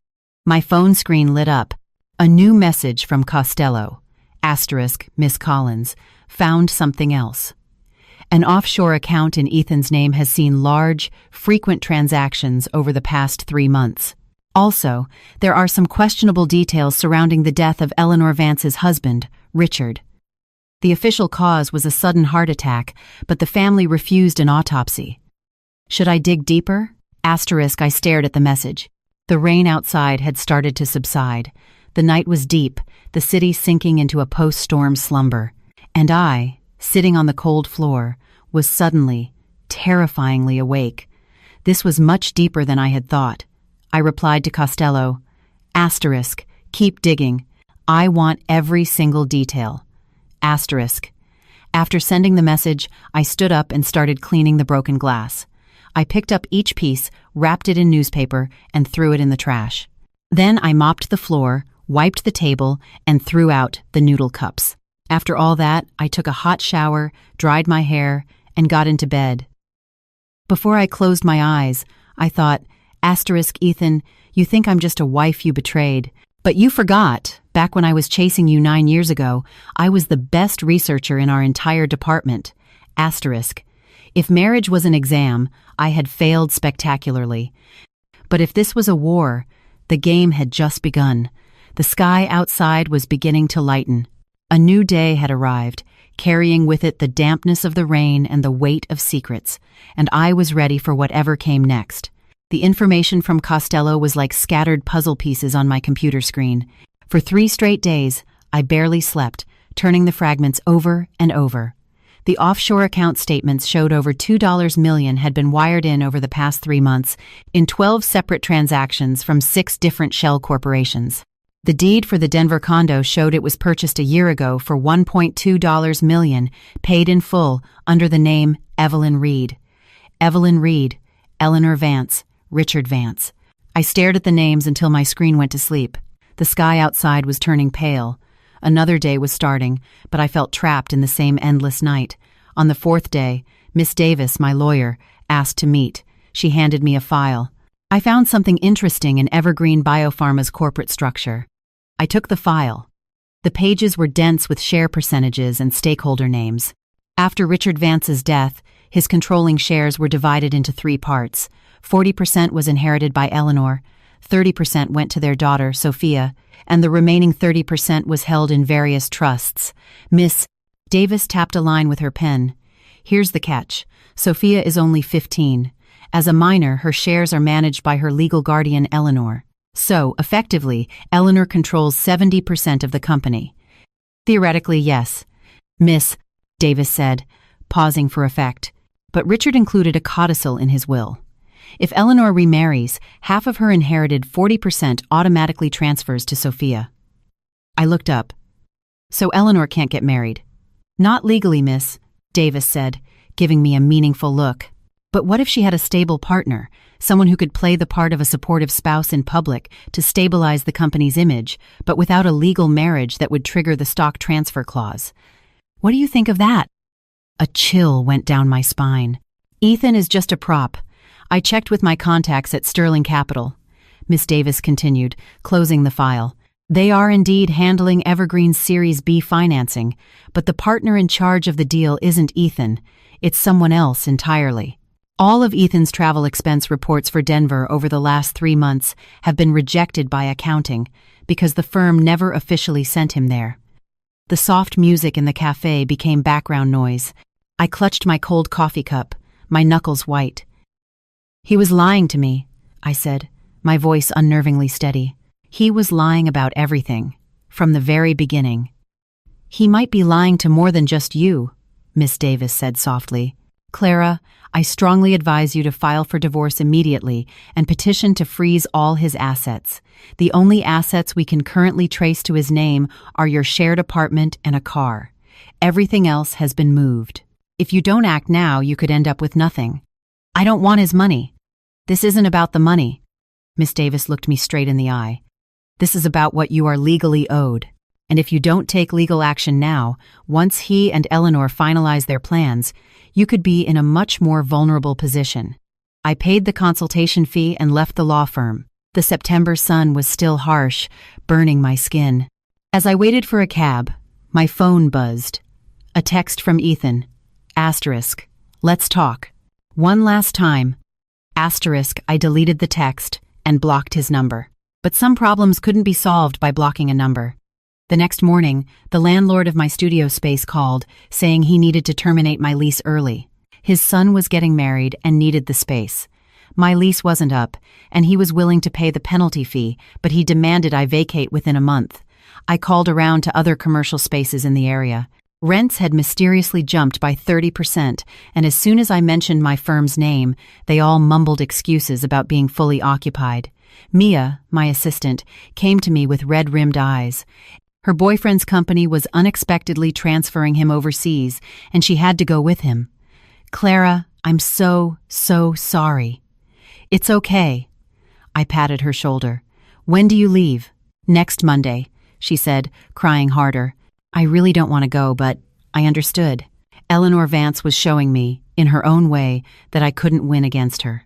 My phone screen lit up. A new message from Costello. Miss Collins. Found something else. An offshore account in Ethan's name has seen large, frequent transactions over the past 3 months. Also, there are some questionable details surrounding the death of Eleanor Vance's husband, Richard. The official cause was a sudden heart attack, but the family refused an autopsy. Should I dig deeper? I stared at the message. The rain outside had started to subside. The night was deep, the city sinking into a post-storm slumber. And I, sitting on the cold floor, was suddenly, terrifyingly awake. This was much deeper than I had thought. I replied to Costello, keep digging. I want every single detail. After sending the message, I stood up and started cleaning the broken glass. I picked up each piece, wrapped it in newspaper, and threw it in the trash. Then I mopped the floor, wiped the table, and threw out the noodle cups. After all that, I took a hot shower, dried my hair, and got into bed. Before I closed my eyes, I thought, Ethan, you think I'm just a wife you betrayed. But you forgot, back when I was chasing you 9 years ago, I was the best researcher in our entire department. Asterisk. If marriage was an exam, I had failed spectacularly. But if this was a war, the game had just begun. The sky outside was beginning to lighten. A new day had arrived, carrying with it the dampness of the rain and the weight of secrets, and I was ready for whatever came next. The information from Costello was like scattered puzzle pieces on my computer screen. For 3 straight days, I barely slept, turning the fragments over and over. The offshore account statements showed over $2 million had been wired in over the past 3 months in 12 separate transactions from 6 different shell corporations. The deed for the Denver condo showed it was purchased a year ago for $1.2 million, paid in full under the name Evelyn Reed. Evelyn Reed, Eleanor Vance, Richard Vance. I stared at the names until my screen went to sleep. The sky outside was turning pale. Another day was starting, but I felt trapped in the same endless night. On the 4th day, Miss Davis, my lawyer, asked to meet. She handed me a file. I found something interesting in Evergreen Biopharma's corporate structure. I took the file. The pages were dense with share percentages and stakeholder names. After Richard Vance's death, his controlling shares were divided into 3 parts. 40% was inherited by Eleanor, 30% went to their daughter, Sophia, and the remaining 30% was held in various trusts. Miss Davis tapped a line with her pen. Here's the catch. Sophia is only 15. As a minor, her shares are managed by her legal guardian, Eleanor. So, effectively, Eleanor controls 70% of the company. Theoretically, yes, Miss Davis said, pausing for effect. But Richard included a codicil in his will. If Eleanor remarries, half of her inherited 40% automatically transfers to Sophia. I looked up. So Eleanor can't get married. Not legally, Miss Davis said, giving me a meaningful look. But what if she had a stable partner, someone who could play the part of a supportive spouse in public to stabilize the company's image, but without a legal marriage that would trigger the stock transfer clause? What do you think of that? A chill went down my spine. Ethan is just a prop. I checked with my contacts at Sterling Capital. Miss Davis continued, closing the file. They are indeed handling Evergreen's Series B financing, but the partner in charge of the deal isn't Ethan. It's someone else entirely. All of Ethan's travel expense reports for Denver over the last 3 months have been rejected by accounting because the firm never officially sent him there. The soft music in the cafe became background noise. I clutched my cold coffee cup, my knuckles white. He was lying to me, I said, my voice unnervingly steady. He was lying about everything, from the very beginning. He might be lying to more than just you, Miss Davis said softly. Clara, I strongly advise you to file for divorce immediately and petition to freeze all his assets. The only assets we can currently trace to his name are your shared apartment and a car. Everything else has been moved. If you don't act now, you could end up with nothing. I don't want his money. This isn't about the money. Miss Davis looked me straight in the eye. This is about what you are legally owed. And if you don't take legal action now, once he and Eleanor finalize their plans, you could be in a much more vulnerable position. I paid the consultation fee and left the law firm. The September sun was still harsh, burning my skin. As I waited for a cab, my phone buzzed. A text from Ethan. Asterisk. Let's talk. One last time. Asterisk. I deleted the text and blocked his number. But some problems couldn't be solved by blocking a number. The next morning, the landlord of my studio space called, saying he needed to terminate my lease early. His son was getting married and needed the space. My lease wasn't up, and he was willing to pay the penalty fee, but he demanded I vacate within a month. I called around to other commercial spaces in the area. Rents had mysteriously jumped by 30%, and as soon as I mentioned my firm's name, they all mumbled excuses about being fully occupied. Mia, my assistant, came to me with red-rimmed eyes. Her boyfriend's company was unexpectedly transferring him overseas, and she had to go with him. Clara, I'm so sorry. It's okay. I patted her shoulder. When do you leave? Next Monday, she said, crying harder. I really don't want to go, but I understood. Eleanor Vance was showing me, in her own way, that I couldn't win against her.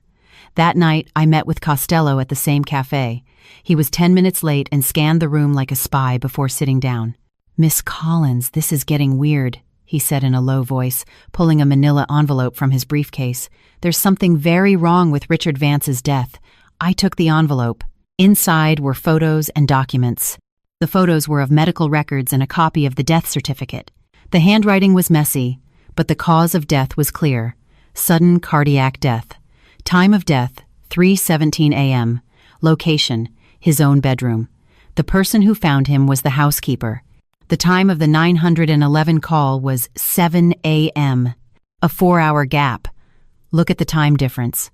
That night, I met with Costello at the same cafe. He was 10 minutes late and scanned the room like a spy before sitting down. Miss Collins, this is getting weird, he said in a low voice, pulling a manila envelope from his briefcase. "There's something very wrong with Richard Vance's death." I took the envelope. Inside were photos and documents. The photos were of medical records and a copy of the death certificate. The handwriting was messy, but the cause of death was clear: sudden cardiac death. Time of death, 3:17 a.m. Location, his own bedroom. The person who found him was the housekeeper. The time of the 911 call was 7 a.m. A 4-hour gap. "Look at the time difference,"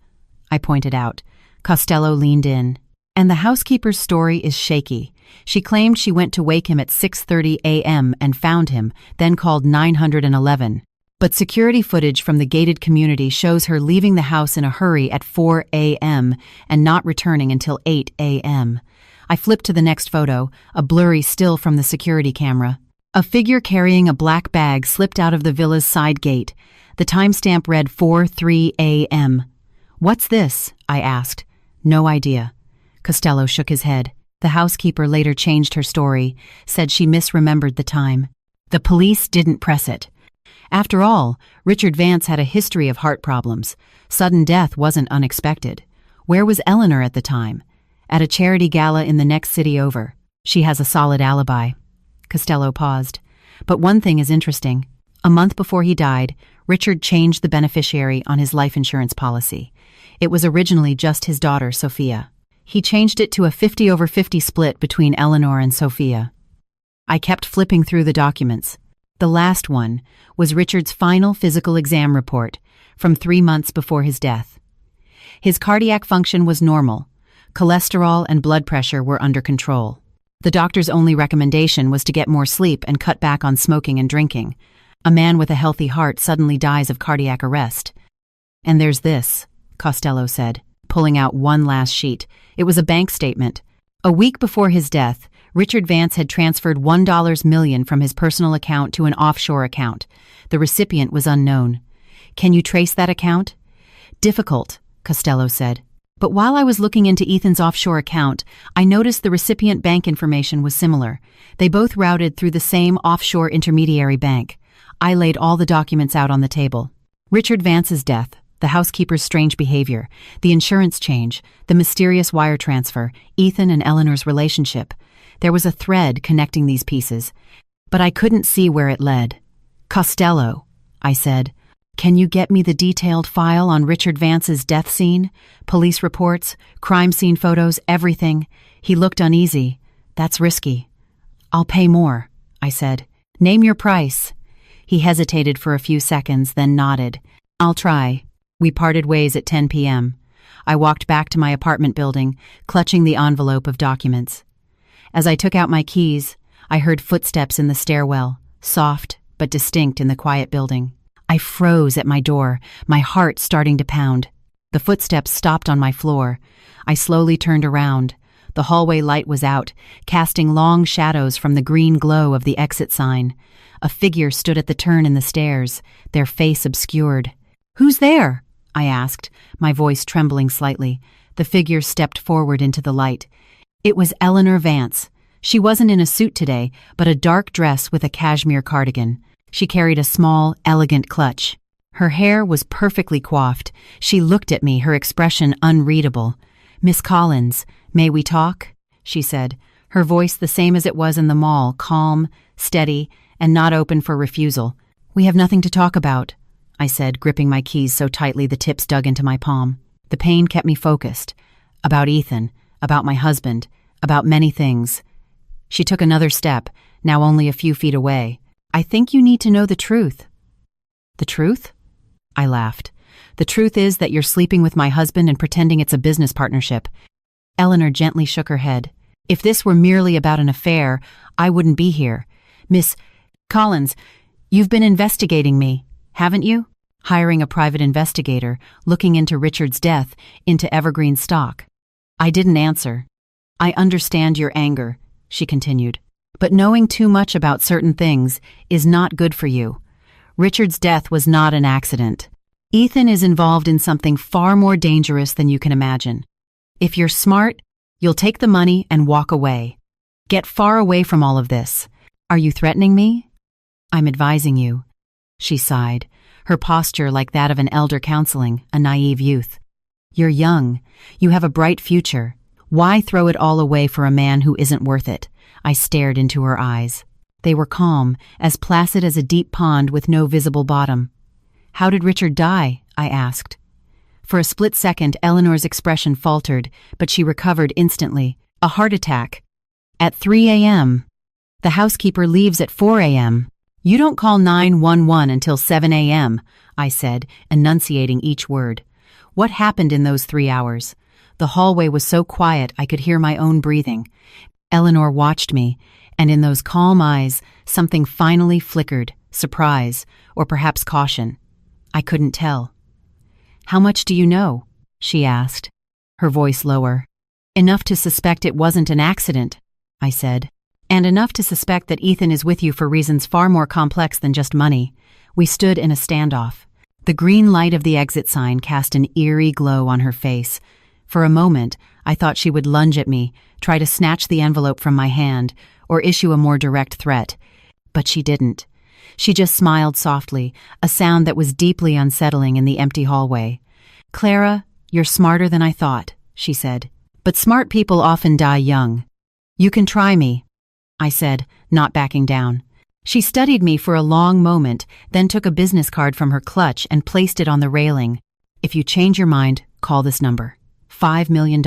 I pointed out. Costello leaned in. "And the housekeeper's story is shaky. She claimed she went to wake him at 6:30 a.m. and found him, then called 911. But security footage from the gated community shows her leaving the house in a hurry at 4 a.m. and not returning until 8 a.m. I flipped to the next photo, a blurry still from the security camera. A figure carrying a black bag slipped out of the villa's side gate. The timestamp read 4:03 a.m. "What's this?" I asked. "No idea." Costello shook his head. The housekeeper later changed her story, said she misremembered the time. The police didn't press it. After all, Richard Vance had a history of heart problems. Sudden death wasn't unexpected. Where was Eleanor at the time? At a charity gala in the next city over. She has a solid alibi. Costello paused. But one thing is interesting. A month before he died, Richard changed the beneficiary on his life insurance policy. It was originally just his daughter, Sophia. He changed it to a 50-over-50 split between Eleanor and Sophia. I kept flipping through the documents. The last one was Richard's final physical exam report from 3 months before his death. His cardiac function was normal. Cholesterol and blood pressure were under control. The doctor's only recommendation was to get more sleep and cut back on smoking and drinking. A man with a healthy heart suddenly dies of cardiac arrest. "And there's this," Costello said, pulling out one last sheet. It was a bank statement. A week before his death, Richard Vance had transferred $1 million from his personal account to an offshore account. The recipient was unknown. "Can you trace that account?" "Difficult," Costello said. "But while I was looking into Ethan's offshore account, I noticed the recipient bank information was similar. They both routed through the same offshore intermediary bank." I laid all the documents out on the table. Richard Vance's death, the housekeeper's strange behavior, the insurance change, the mysterious wire transfer, Ethan and Eleanor's relationship. There was a thread connecting these pieces, but I couldn't see where it led. "Costello," I said, "can you get me the detailed file on Richard Vance's death scene? Police reports, crime scene photos, everything." He looked uneasy. "That's risky." "I'll pay more," I said. "Name your price." He hesitated for a few seconds, then nodded. "I'll try." We parted ways at 10 p.m. I walked back to my apartment building, clutching the envelope of documents. As I took out my keys, I heard footsteps in the stairwell, soft but distinct in the quiet building. I froze at my door, my heart starting to pound. The footsteps stopped on my floor. I slowly turned around. The hallway light was out, casting long shadows from the green glow of the exit sign. A figure stood at the turn in the stairs, their face obscured. "Who's there?" I asked, my voice trembling slightly. The figure stepped forward into the light. It was Eleanor Vance. She wasn't in a suit today, but a dark dress with a cashmere cardigan. She carried a small, elegant clutch. Her hair was perfectly coiffed. She looked at me, her expression unreadable. "Miss Collins, may we talk?" she said, her voice the same as it was in the mall, calm, steady, and not open for refusal. "We have nothing to talk about," I said, gripping my keys so tightly the tips dug into my palm. The pain kept me focused. About Ethan, about my husband, about many things. She took another step, now only a few feet away. "I think you need to know the truth." "The truth?" I laughed. "The truth is that you're sleeping with my husband and pretending it's a business partnership." Eleanor gently shook her head. "If this were merely about an affair, I wouldn't be here. Miss Collins, you've been investigating me, haven't you? Hiring a private investigator, looking into Richard's death, into Evergreen stock." I didn't answer. "I understand your anger," she continued. "But knowing too much about certain things is not good for you. Richard's death was not an accident. Ethan is involved in something far more dangerous than you can imagine. If you're smart, you'll take the money and walk away. Get far away from all of this. Are you threatening me?" "I'm advising you." she sighed, her posture like that of an elder counseling a naive youth. You're young. You have a bright future. Why throw it all away for a man who isn't worth it? I stared into her eyes. They were calm, as placid as a deep pond with no visible bottom. How did Richard die? I asked. For a split second, Eleanor's expression faltered, but she recovered instantly. A heart attack. At 3 a.m. The housekeeper leaves at 4 a.m. You don't call 911 until 7 a.m., I said, enunciating each word. What happened in those 3 hours? The hallway was so quiet I could hear my own breathing. Eleanor watched me, and in those calm eyes, something finally flickered, surprise, or perhaps caution. I couldn't tell. How much do you know? She asked, her voice lower. Enough to suspect it wasn't an accident, I said. And enough to suspect that Ethan is with you for reasons far more complex than just money. We stood in a standoff. The green light of the exit sign cast an eerie glow on her face. For a moment, I thought she would lunge at me, try to snatch the envelope from my hand, or issue a more direct threat. But she didn't. She just smiled softly, a sound that was deeply unsettling in the empty hallway. Clara, you're smarter than I thought, she said. But smart people often die young. You can try me, I said, not backing down. She studied me for a long moment, then took a business card from her clutch and placed it on the railing. If you change your mind, call this number. $5 million.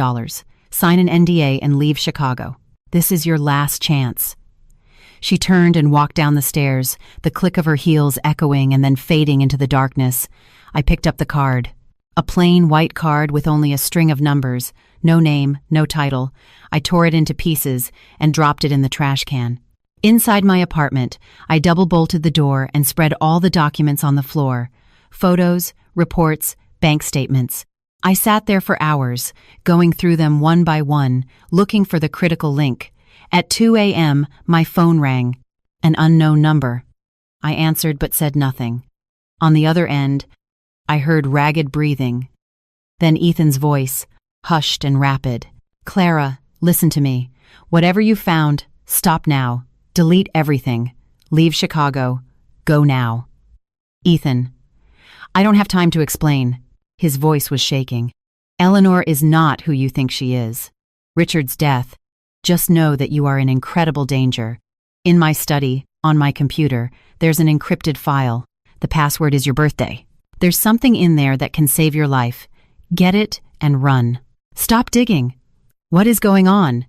Sign an NDA and leave Chicago. This is your last chance. She turned and walked down the stairs, the click of her heels echoing and then fading into the darkness. I picked up the card. A plain white card with only a string of numbers, no name, no title. I tore it into pieces and dropped it in the trash can. Inside my apartment, I double-bolted the door and spread all the documents on the floor. Photos, reports, bank statements. I sat there for hours, going through them one by one, looking for the critical link. At 2 a.m., my phone rang. An unknown number. I answered but said nothing. On the other end, I heard ragged breathing. Then Ethan's voice, hushed and rapid. Clara, listen to me. Whatever you found, stop now. Delete everything. Leave Chicago. Go now. Ethan. I don't have time to explain. His voice was shaking. Eleanor is not who you think she is. Richard's death. Just know that you are in incredible danger. In my study, on my computer, there's an encrypted file. The password is your birthday. There's something in there that can save your life. Get it and run. Stop digging. What is going on?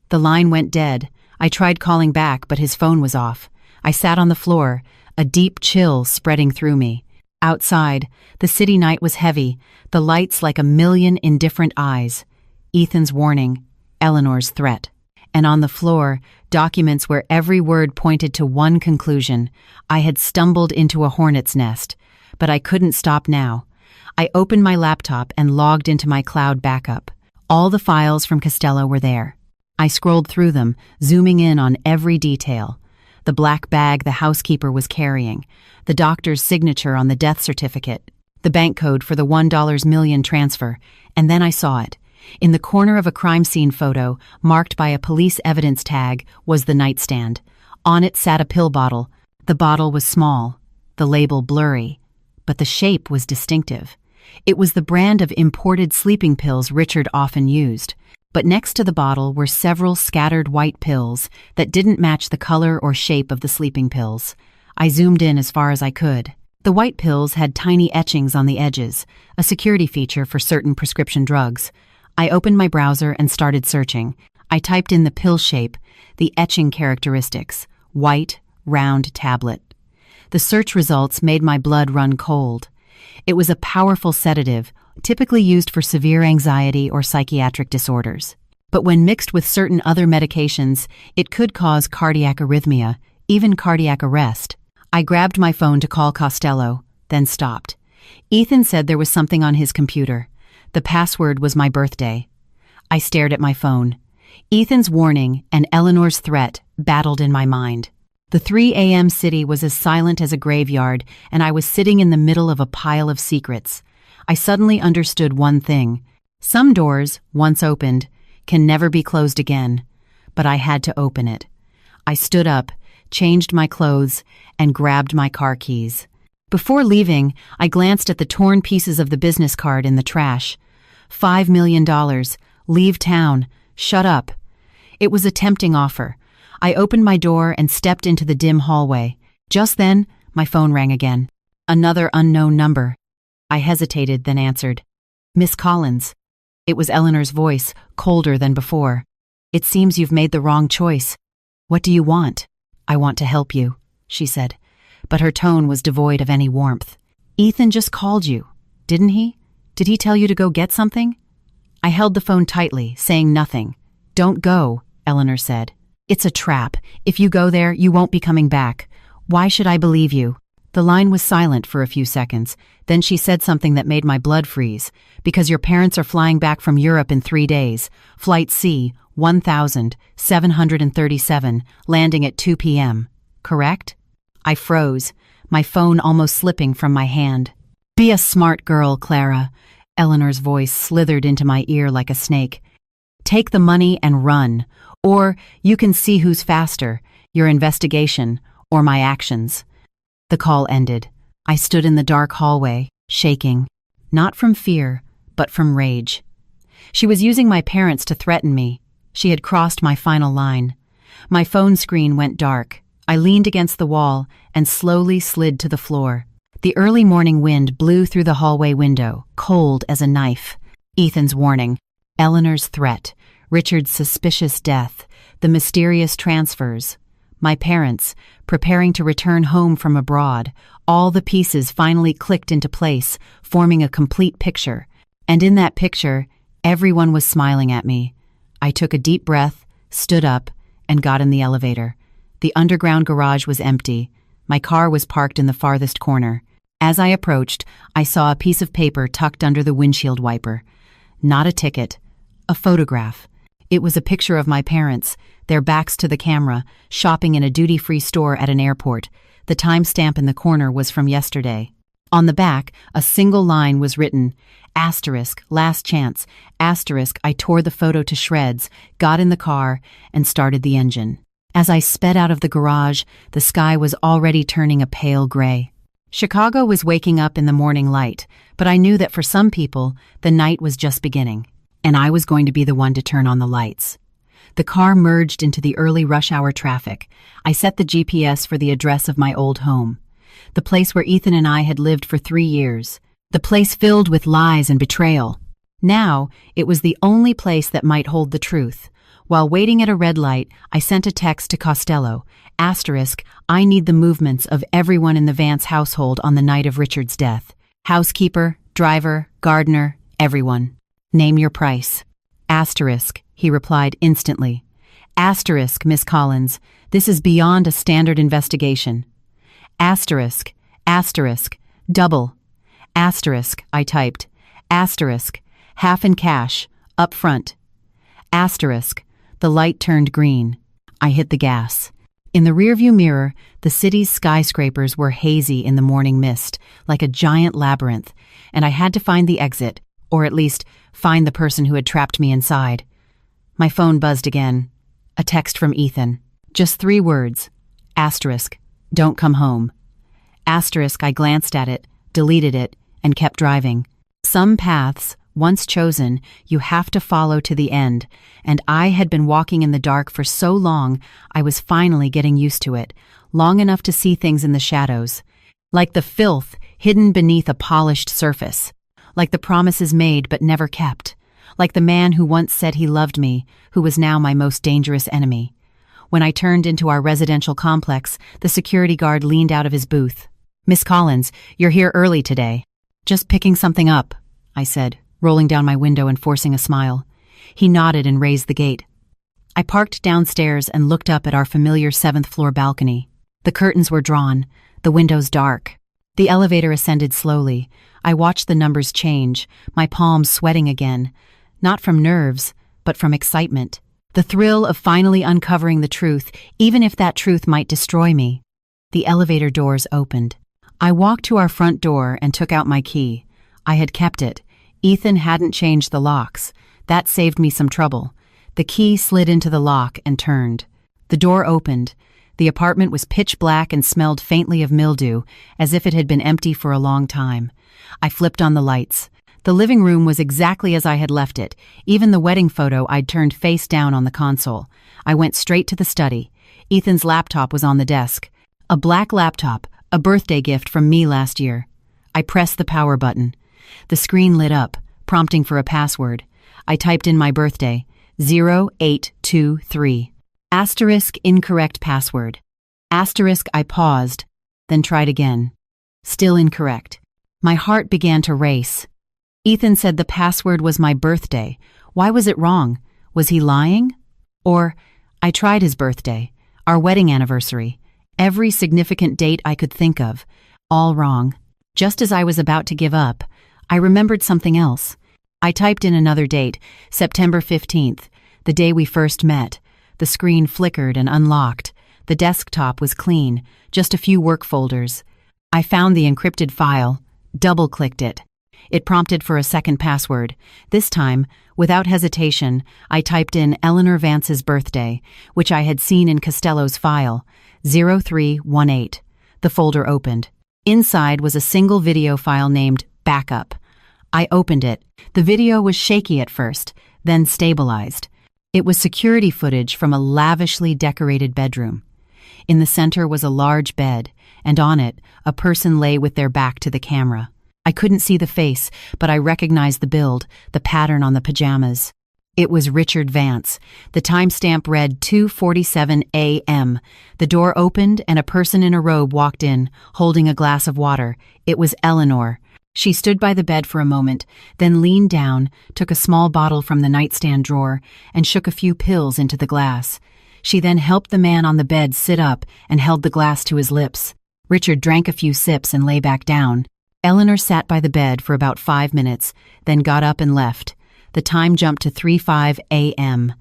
The line went dead. I tried calling back, but his phone was off. I sat on the floor, a deep chill spreading through me. Outside, the city night was heavy, the lights like a million indifferent eyes. Ethan's warning, Eleanor's threat. And on the floor, documents where every word pointed to one conclusion. I had stumbled into a hornet's nest, but I couldn't stop now. I opened my laptop and logged into my cloud backup. All the files from Costello were there. I scrolled through them, zooming in on every detail. The black bag the housekeeper was carrying, the doctor's signature on the death certificate, the bank code for the $1 million transfer, and then I saw it. In the corner of a crime scene photo, marked by a police evidence tag, was the nightstand. On it sat a pill bottle. The bottle was small, the label blurry, but the shape was distinctive. It was the brand of imported sleeping pills Richard often used. But next to the bottle were several scattered white pills that didn't match the color or shape of the sleeping pills. I zoomed in as far as I could. The white pills had tiny etchings on the edges, a security feature for certain prescription drugs. I opened my browser and started searching. I typed in the pill shape, the etching characteristics, white, round tablet. The search results made my blood run cold. It was a powerful sedative, typically used for severe anxiety or psychiatric disorders. But when mixed with certain other medications, it could cause cardiac arrhythmia, even cardiac arrest. I grabbed my phone to call Costello, then stopped. Ethan said there was something on his computer. The password was my birthday. I stared at my phone. Ethan's warning and Eleanor's threat battled in my mind. The 3 a.m. city was as silent as a graveyard, and I was sitting in the middle of a pile of secrets. I suddenly understood one thing. Some doors, once opened, can never be closed again. But I had to open it. I stood up, changed my clothes, and grabbed my car keys. Before leaving, I glanced at the torn pieces of the business card in the trash. $5 million. Leave town. Shut up. It was a tempting offer. I opened my door and stepped into the dim hallway. Just then, my phone rang again. Another unknown number. I hesitated, then answered. Miss Collins. It was Eleanor's voice, colder than before. It seems you've made the wrong choice. What do you want? I want to help you, she said, but her tone was devoid of any warmth. Ethan just called you, didn't he? Did he tell you to go get something? I held the phone tightly, saying nothing. Don't go, Eleanor said. It's a trap. If you go there, you won't be coming back. Why should I believe you? The line was silent for a few seconds. Then she said something that made my blood freeze. Because your parents are flying back from Europe in 3 days. Flight C, 1737, landing at 2 p.m. Correct? I froze, my phone almost slipping from my hand. Be a smart girl, Clara. Eleanor's voice slithered into my ear like a snake. Take the money and run. Or you can see who's faster, your investigation or my actions. The call ended. I stood in the dark hallway, shaking, not from fear, but from rage. She was using my parents to threaten me. She had crossed my final line. My phone screen went dark. I leaned against the wall and slowly slid to the floor. The early morning wind blew through the hallway window, cold as a knife. Ethan's warning, Eleanor's threat, Richard's suspicious death, the mysterious transfers. My parents, preparing to return home from abroad, all the pieces finally clicked into place, forming a complete picture. And in that picture, everyone was smiling at me. I took a deep breath, stood up, and got in the elevator. The underground garage was empty. My car was parked in the farthest corner. As I approached, I saw a piece of paper tucked under the windshield wiper. Not a ticket, a photograph. It was a picture of my parents, their backs to the camera, shopping in a duty-free store at an airport. The timestamp in the corner was from yesterday. On the back, a single line was written, *, last chance, *. I tore the photo to shreds, got in the car, and started the engine. As I sped out of the garage, the sky was already turning a pale gray. Chicago was waking up in the morning light, but I knew that for some people, the night was just beginning, and I was going to be the one to turn on the lights. The car merged into the early rush hour traffic. I set the GPS for the address of my old home, the place where Ethan and I had lived for 3 years, the place filled with lies and betrayal. Now, it was the only place that might hold the truth. While waiting at a red light, I sent a text to Costello, *, I need the movements of everyone in the Vance household on the night of Richard's death. Housekeeper, driver, gardener, everyone. Name your price. *, he replied instantly. *, Miss Collins, this is beyond a standard investigation. *, double. *, I typed. *, half in cash, up front. *, the light turned green. I hit the gas. In the rearview mirror, the city's skyscrapers were hazy in the morning mist, like a giant labyrinth, and I had to find the exit, or at least find the person who had trapped me inside. My phone buzzed again. A text from Ethan. Just 3 words. *, don't come home. I glanced at it, deleted it, and kept driving. Some paths, once chosen, you have to follow to the end, and I had been walking in the dark for so long, I was finally getting used to it, long enough to see things in the shadows, like the filth hidden beneath a polished surface, like the promises made but never kept, like the man who once said he loved me, who was now my most dangerous enemy. When I turned into our residential complex, the security guard leaned out of his booth. Miss Collins, you're here early today. Just picking something up, I said, rolling down my window and forcing a smile. He nodded and raised the gate. I parked downstairs and looked up at our familiar 7th-floor balcony. The curtains were drawn, the windows dark. The elevator ascended slowly. I watched the numbers change, my palms sweating again, not from nerves, but from excitement. The thrill of finally uncovering the truth, even if that truth might destroy me. The elevator doors opened. I walked to our front door and took out my key. I had kept it. Ethan hadn't changed the locks. That saved me some trouble. The key slid into the lock and turned. The door opened. The apartment was pitch black and smelled faintly of mildew, as if it had been empty for a long time. I flipped on the lights. The living room was exactly as I had left it, even the wedding photo I'd turned face down on the console. I went straight to the study. Ethan's laptop was on the desk. A black laptop, a birthday gift from me last year. I pressed the power button. The screen lit up, prompting for a password. I typed in my birthday, 0823. Asterisk incorrect password. Asterisk I paused, then tried again. Still incorrect. My heart began to race. Ethan said the password was my birthday. Why was it wrong? Was he lying? Or, I tried his birthday, our wedding anniversary, every significant date I could think of, all wrong. Just as I was about to give up, I remembered something else. I typed in another date, September 15th, the day we first met. The screen flickered and unlocked. The desktop was clean, just a few work folders. I found the encrypted file, double-clicked it. It prompted for a second password. This time, without hesitation, I typed in Eleanor Vance's birthday, which I had seen in Costello's file, 0318. The folder opened. Inside was a single video file named Backup. I opened it. The video was shaky at first, then stabilized. It was security footage from a lavishly decorated bedroom. In the center was a large bed, and on it, a person lay with their back to the camera. I couldn't see the face, but I recognized the build, the pattern on the pajamas. It was Richard Vance. The timestamp read 2:47 a.m. The door opened and a person in a robe walked in, holding a glass of water. It was Eleanor. She stood by the bed for a moment, then leaned down, took a small bottle from the nightstand drawer, and shook a few pills into the glass. She then helped the man on the bed sit up and held the glass to his lips. Richard drank a few sips and lay back down. Eleanor sat by the bed for about 5 minutes, then got up and left. The time jumped to 3:05 a.m.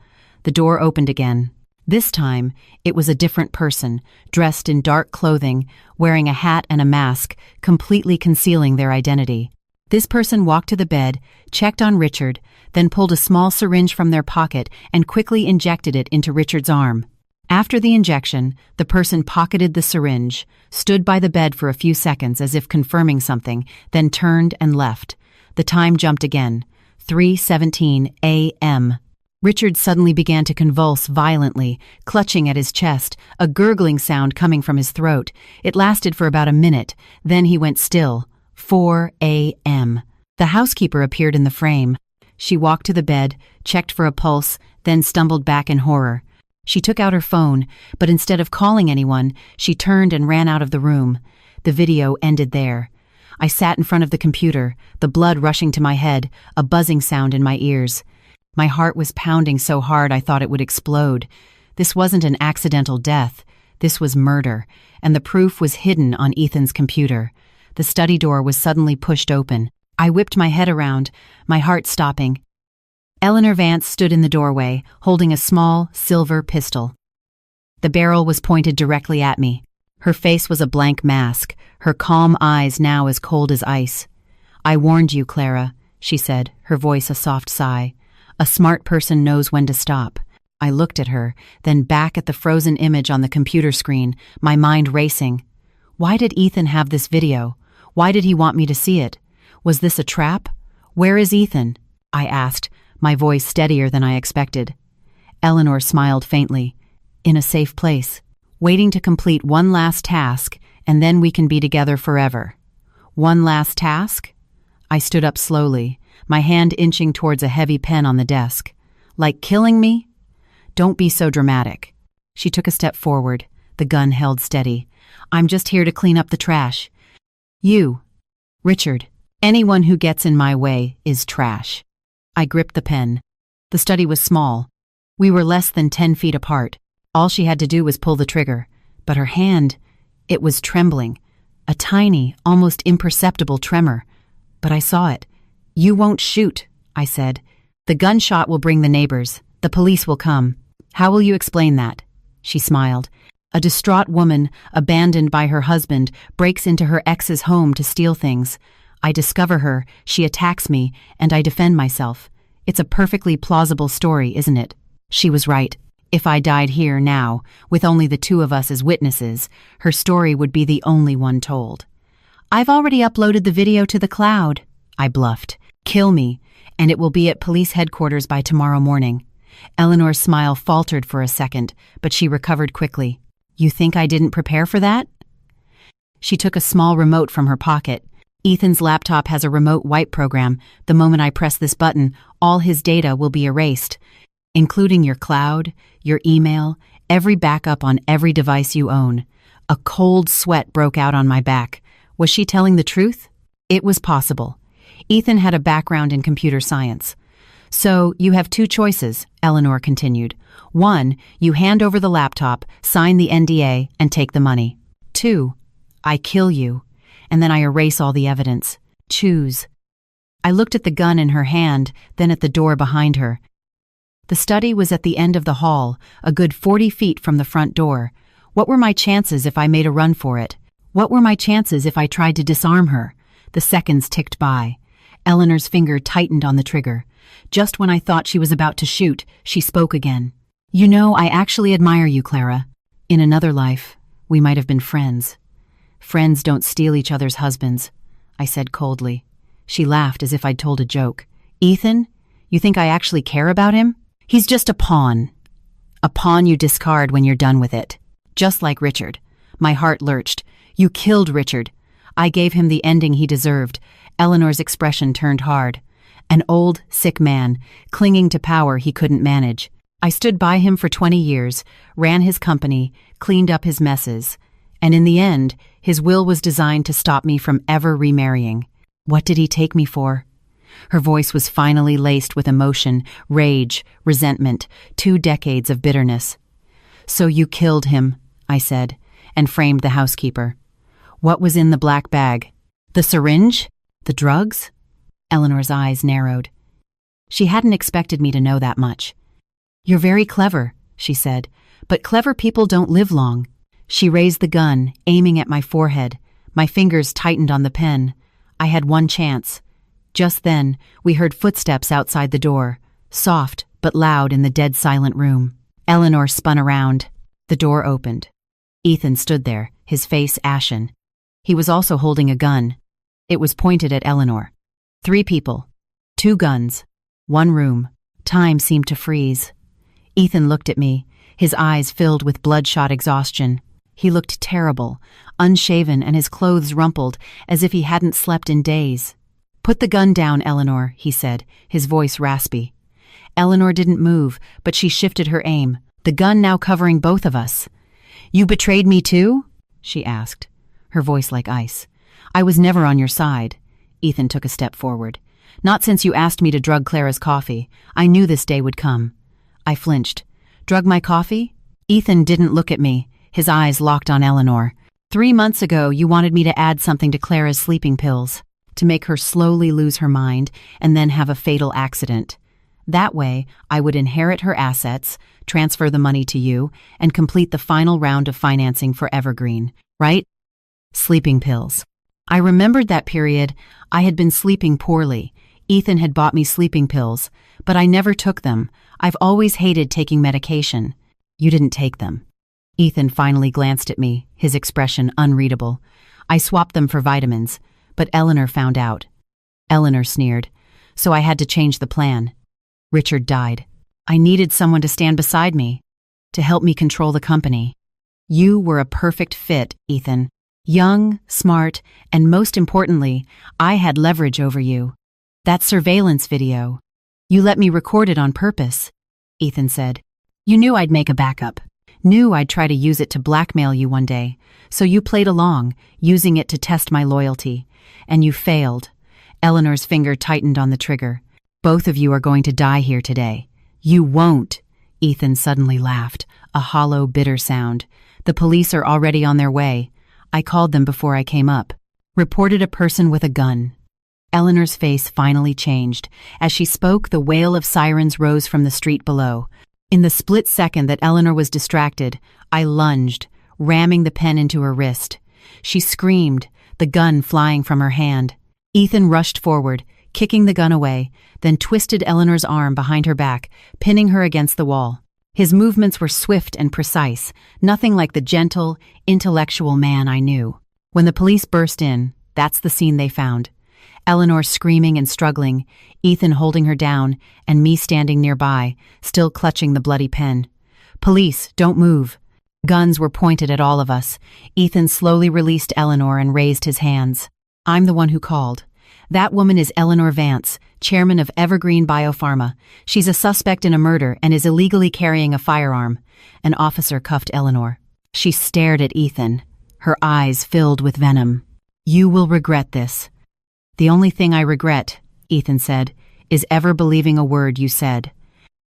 The door opened again. This time, it was a different person, dressed in dark clothing, wearing a hat and a mask, completely concealing their identity. This person walked to the bed, checked on Richard, then pulled a small syringe from their pocket and quickly injected it into Richard's arm. After the injection, the person pocketed the syringe, stood by the bed for a few seconds as if confirming something, then turned and left. The time jumped again. 3:17 a.m. Richard suddenly began to convulse violently, clutching at his chest, a gurgling sound coming from his throat. It lasted for about a minute, then he went still. 4 a.m. The housekeeper appeared in the frame. She walked to the bed, checked for a pulse, then stumbled back in horror. She took out her phone, but instead of calling anyone, she turned and ran out of the room. The video ended there. I sat in front of the computer, the blood rushing to my head, a buzzing sound in my ears. My heart was pounding so hard I thought it would explode. This wasn't an accidental death. This was murder, and the proof was hidden on Ethan's computer. The study door was suddenly pushed open. I whipped my head around, my heart stopping. Eleanor Vance stood in the doorway, holding a small, silver pistol. The barrel was pointed directly at me. Her face was a blank mask, her calm eyes now as cold as ice. "I warned you, Clara," she said, her voice a soft sigh. "A smart person knows when to stop." I looked at her, then back at the frozen image on the computer screen, my mind racing. Why did Ethan have this video? Why did he want me to see it? Was this a trap? "Where is Ethan?" I asked, my voice steadier than I expected. Eleanor smiled faintly. "In a safe place, waiting to complete one last task, and then we can be together forever." "One last task?" I stood up slowly, my hand inching towards a heavy pen on the desk. "Like killing me?" "Don't be so dramatic." She took a step forward, the gun held steady. "I'm just here to clean up the trash." "You, Richard, anyone who gets in my way is trash." I gripped the pen. The study was small. We were less than 10 feet apart. All she had to do was pull the trigger. But her hand, it was trembling. A tiny, almost imperceptible tremor. But I saw it. "You won't shoot," I said. "The gunshot will bring the neighbors. The police will come." "How will you explain that?" She smiled. "A distraught woman, abandoned by her husband, breaks into her ex's home to steal things. I discover her, she attacks me, and I defend myself. It's a perfectly plausible story, isn't it?" She was right. If I died here now, with only the two of us as witnesses, her story would be the only one told. "I've already uploaded the video to the cloud," I bluffed. "Kill me, and it will be at police headquarters by tomorrow morning." Eleanor's smile faltered for a second, but she recovered quickly. "You think I didn't prepare for that?" She took a small remote from her pocket. "Ethan's laptop has a remote wipe program. The moment I press this button, all his data will be erased, including your cloud, your email, every backup on every device you own." A cold sweat broke out on my back. Was she telling the truth? It was possible. Ethan had a background in computer science. "So, you have two choices," Eleanor continued. "One, you hand over the laptop, sign the NDA, and take the money. 2, I kill you, and then I erase all the evidence. Choose." I looked at the gun in her hand, then at the door behind her. The study was at the end of the hall, a good 40 feet from the front door. What were my chances if I made a run for it? What were my chances if I tried to disarm her? The seconds ticked by. Eleanor's finger tightened on the trigger. Just when I thought she was about to shoot, she spoke again. "You know, I actually admire you, Clara. In another life, we might have been friends." "Friends don't steal each other's husbands," I said coldly. She laughed as if I'd told a joke. "Ethan, you think I actually care about him? He's just a pawn. A pawn you discard when you're done with it. Just like Richard." My heart lurched. "You killed Richard." I gave him the ending he deserved. Eleanor's expression turned hard. An old, sick man, clinging to power he couldn't manage. I stood by him for 20 years, ran his company, cleaned up his messes. And in the end, his will was designed to stop me from ever remarrying. What did he take me for? Her voice was finally laced with emotion, rage, resentment, 2 decades of bitterness. "So you killed him," I said, and framed the housekeeper. "What was in the black bag? The syringe? The drugs?" Eleanor's eyes narrowed. She hadn't expected me to know that much. "You're very clever," she said, "but clever people don't live long." She raised the gun, aiming at my forehead. My fingers tightened on the pen. I had one chance. Just then, we heard footsteps outside the door, soft but loud in the dead silent room. Eleanor spun around. The door opened. Ethan stood there, his face ashen. He was also holding a gun. It was pointed at Eleanor. 3 people. 2 guns. 1 room. Time seemed to freeze. Ethan looked at me, his eyes filled with bloodshot exhaustion. He looked terrible, unshaven and his clothes rumpled, as if he hadn't slept in days. "Put the gun down, Eleanor," he said, his voice raspy. Eleanor didn't move, but she shifted her aim, the gun now covering both of us. "You betrayed me too?" she asked, her voice like ice. "I was never on your side." Ethan took a step forward. "Not since you asked me to drug Clara's coffee. I knew this day would come." I flinched. "Drug my coffee?" Ethan didn't look at me, his eyes locked on Eleanor. 3 months ago, you wanted me to add something to Clara's sleeping pills, to make her slowly lose her mind and then have a fatal accident. That way, I would inherit her assets, transfer the money to you, and complete the final round of financing for Evergreen, right? Sleeping pills. I remembered that period. I had been sleeping poorly. Ethan had bought me sleeping pills, but I never took them. I've always hated taking medication. You didn't take them. Ethan finally glanced at me, his expression unreadable. I swapped them for vitamins, but Eleanor found out. Eleanor sneered. So I had to change the plan. Richard died. I needed someone to stand beside me, to help me control the company. You were a perfect fit, Ethan. Young, smart, and most importantly, I had leverage over you. That surveillance video. You let me record it on purpose, Ethan said. You knew I'd make a backup. Knew I'd try to use it to blackmail you one day. So you played along, using it to test my loyalty. And you failed. Eleanor's finger tightened on the trigger. Both of you are going to die here today. You won't. Ethan suddenly laughed, a hollow, bitter sound. The police are already on their way. I called them before I came up. Reported a person with a gun. Eleanor's face finally changed. As she spoke, the wail of sirens rose from the street below. In the split second that Eleanor was distracted, I lunged, ramming the pen into her wrist. She screamed, the gun flying from her hand. Ethan rushed forward, kicking the gun away, then twisted Eleanor's arm behind her back, pinning her against the wall. His movements were swift and precise, nothing like the gentle, intellectual man I knew. When the police burst in, that's the scene they found. Eleanor screaming and struggling, Ethan holding her down, and me standing nearby, still clutching the bloody pen. "Police, don't move." Guns were pointed at all of us. Ethan slowly released Eleanor and raised his hands. "I'm the one who called. That woman is Eleanor Vance, chairman of Evergreen Biopharma. She's a suspect in a murder and is illegally carrying a firearm." An officer cuffed Eleanor. She stared at Ethan, her eyes filled with venom. "You will regret this." "The only thing I regret," Ethan said, "is ever believing a word you said."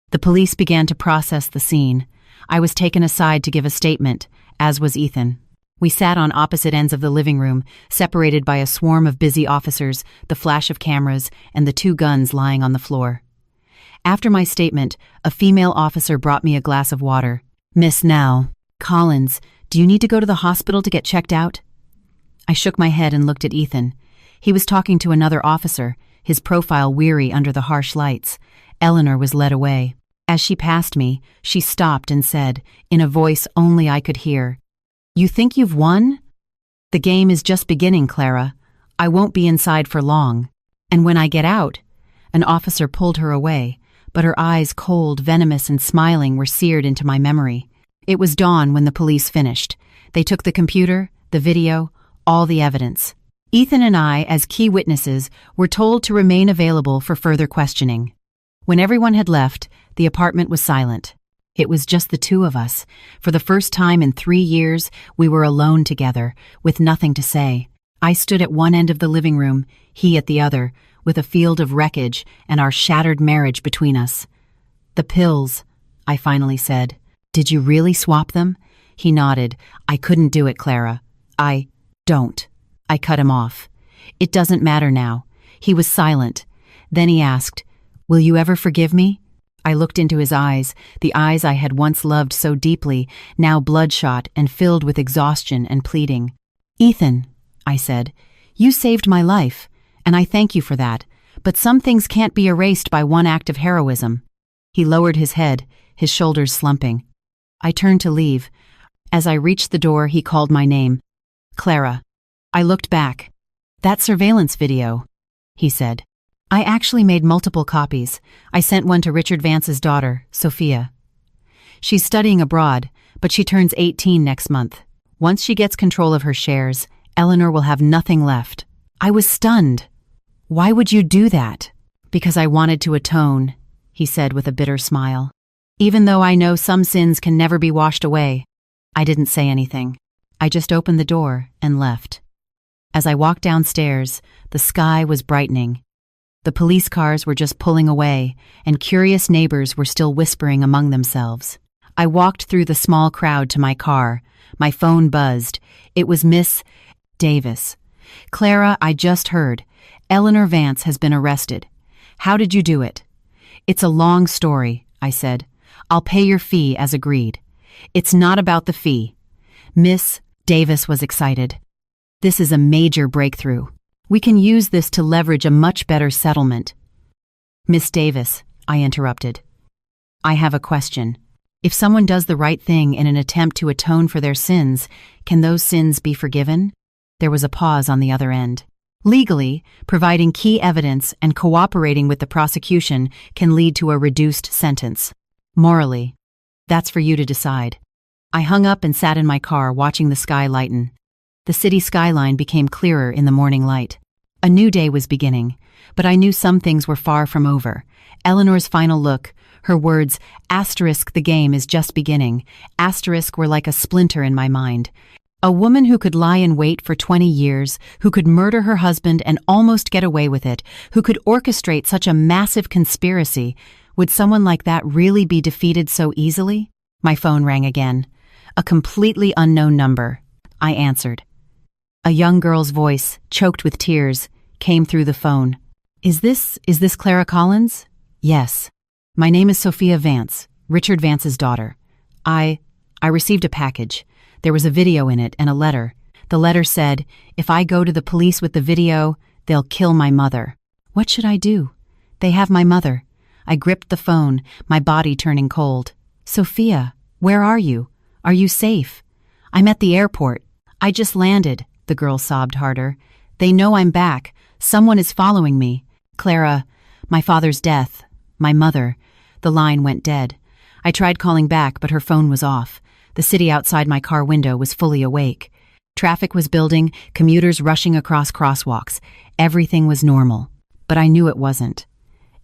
The police began to process the scene. I was taken aside to give a statement, as was Ethan. We sat on opposite ends of the living room, separated by a swarm of busy officers, the flash of cameras, and the 2 guns lying on the floor. After my statement, a female officer brought me a glass of water. "Miss Nell Collins, do you need to go to the hospital to get checked out?" I shook my head and looked at Ethan. He was talking to another officer, his profile weary under the harsh lights. Eleanor was led away. As she passed me, she stopped and said, in a voice only I could hear, "You think you've won? The game is just beginning, Clara. I won't be inside for long. And when I get out—" An officer pulled her away, but her eyes, cold, venomous, and smiling, were seared into my memory. It was dawn when the police finished. They took the computer, the video, all the evidence. Ethan and I, as key witnesses, were told to remain available for further questioning. When everyone had left, the apartment was silent. It was just the 2 of us. For the first time in 3 years, we were alone together, with nothing to say. I stood at one end of the living room, he at the other, with a field of wreckage and our shattered marriage between us. "The pills," I finally said. "Did you really swap them?" He nodded. "I couldn't do it, Clara. Don't." I cut him off. "It doesn't matter now." He was silent. Then he asked, "Will you ever forgive me?" I looked into his eyes, the eyes I had once loved so deeply, now bloodshot and filled with exhaustion and pleading. "Ethan," I said, "you saved my life, and I thank you for that, but some things can't be erased by one act of heroism." He lowered his head, his shoulders slumping. I turned to leave. As I reached the door, he called my name. "Clara." I looked back. "That surveillance video," he said. "I actually made multiple copies. I sent one to Richard Vance's daughter, Sophia. She's studying abroad, but she turns 18 next month. Once she gets control of her shares, Eleanor will have nothing left." I was stunned. "Why would you do that?" "Because I wanted to atone," he said with a bitter smile. "Even though I know some sins can never be washed away." I didn't say anything. I just opened the door and left. As I walked downstairs, the sky was brightening. The police cars were just pulling away, and curious neighbors were still whispering among themselves. I walked through the small crowd to my car. My phone buzzed. It was Miss Davis. "Clara, I just heard. Eleanor Vance has been arrested. How did you do it?" "It's a long story," I said. "I'll pay your fee as agreed." "It's not about the fee." Miss Davis was excited. "This is a major breakthrough. We can use this to leverage a much better settlement." "Miss Davis," I interrupted. "I have a question. If someone does the right thing in an attempt to atone for their sins, can those sins be forgiven?" There was a pause on the other end. "Legally, providing key evidence and cooperating with the prosecution can lead to a reduced sentence. Morally, that's for you to decide." I hung up and sat in my car watching the sky lighten. The city skyline became clearer in the morning light. A new day was beginning, but I knew some things were far from over. Eleanor's final look, her words, "Asterisk, the game is just beginning," asterisk, were like a splinter in my mind. A woman who could lie in wait for 20 years, who could murder her husband and almost get away with it, who could orchestrate such a massive conspiracy. Would someone like that really be defeated so easily? My phone rang again. A completely unknown number. I answered. A young girl's voice, choked with tears, came through the phone. Is this Clara Collins?" "Yes. My name is Sophia Vance, Richard Vance's daughter. I received a package. There was a video in it and a letter. The letter said, if I go to the police with the video, they'll kill my mother. What should I do? They have my mother." I gripped the phone, my body turning cold. Sophia, where are you? Are you safe? I'm at the airport. I just landed, the girl sobbed harder. They know I'm back. Someone is following me. Clara, my father's death. My mother. The line went dead. I tried calling back, but her phone was off. The city outside my car window was fully awake. Traffic was building, commuters rushing across crosswalks. Everything was normal. But I knew it wasn't.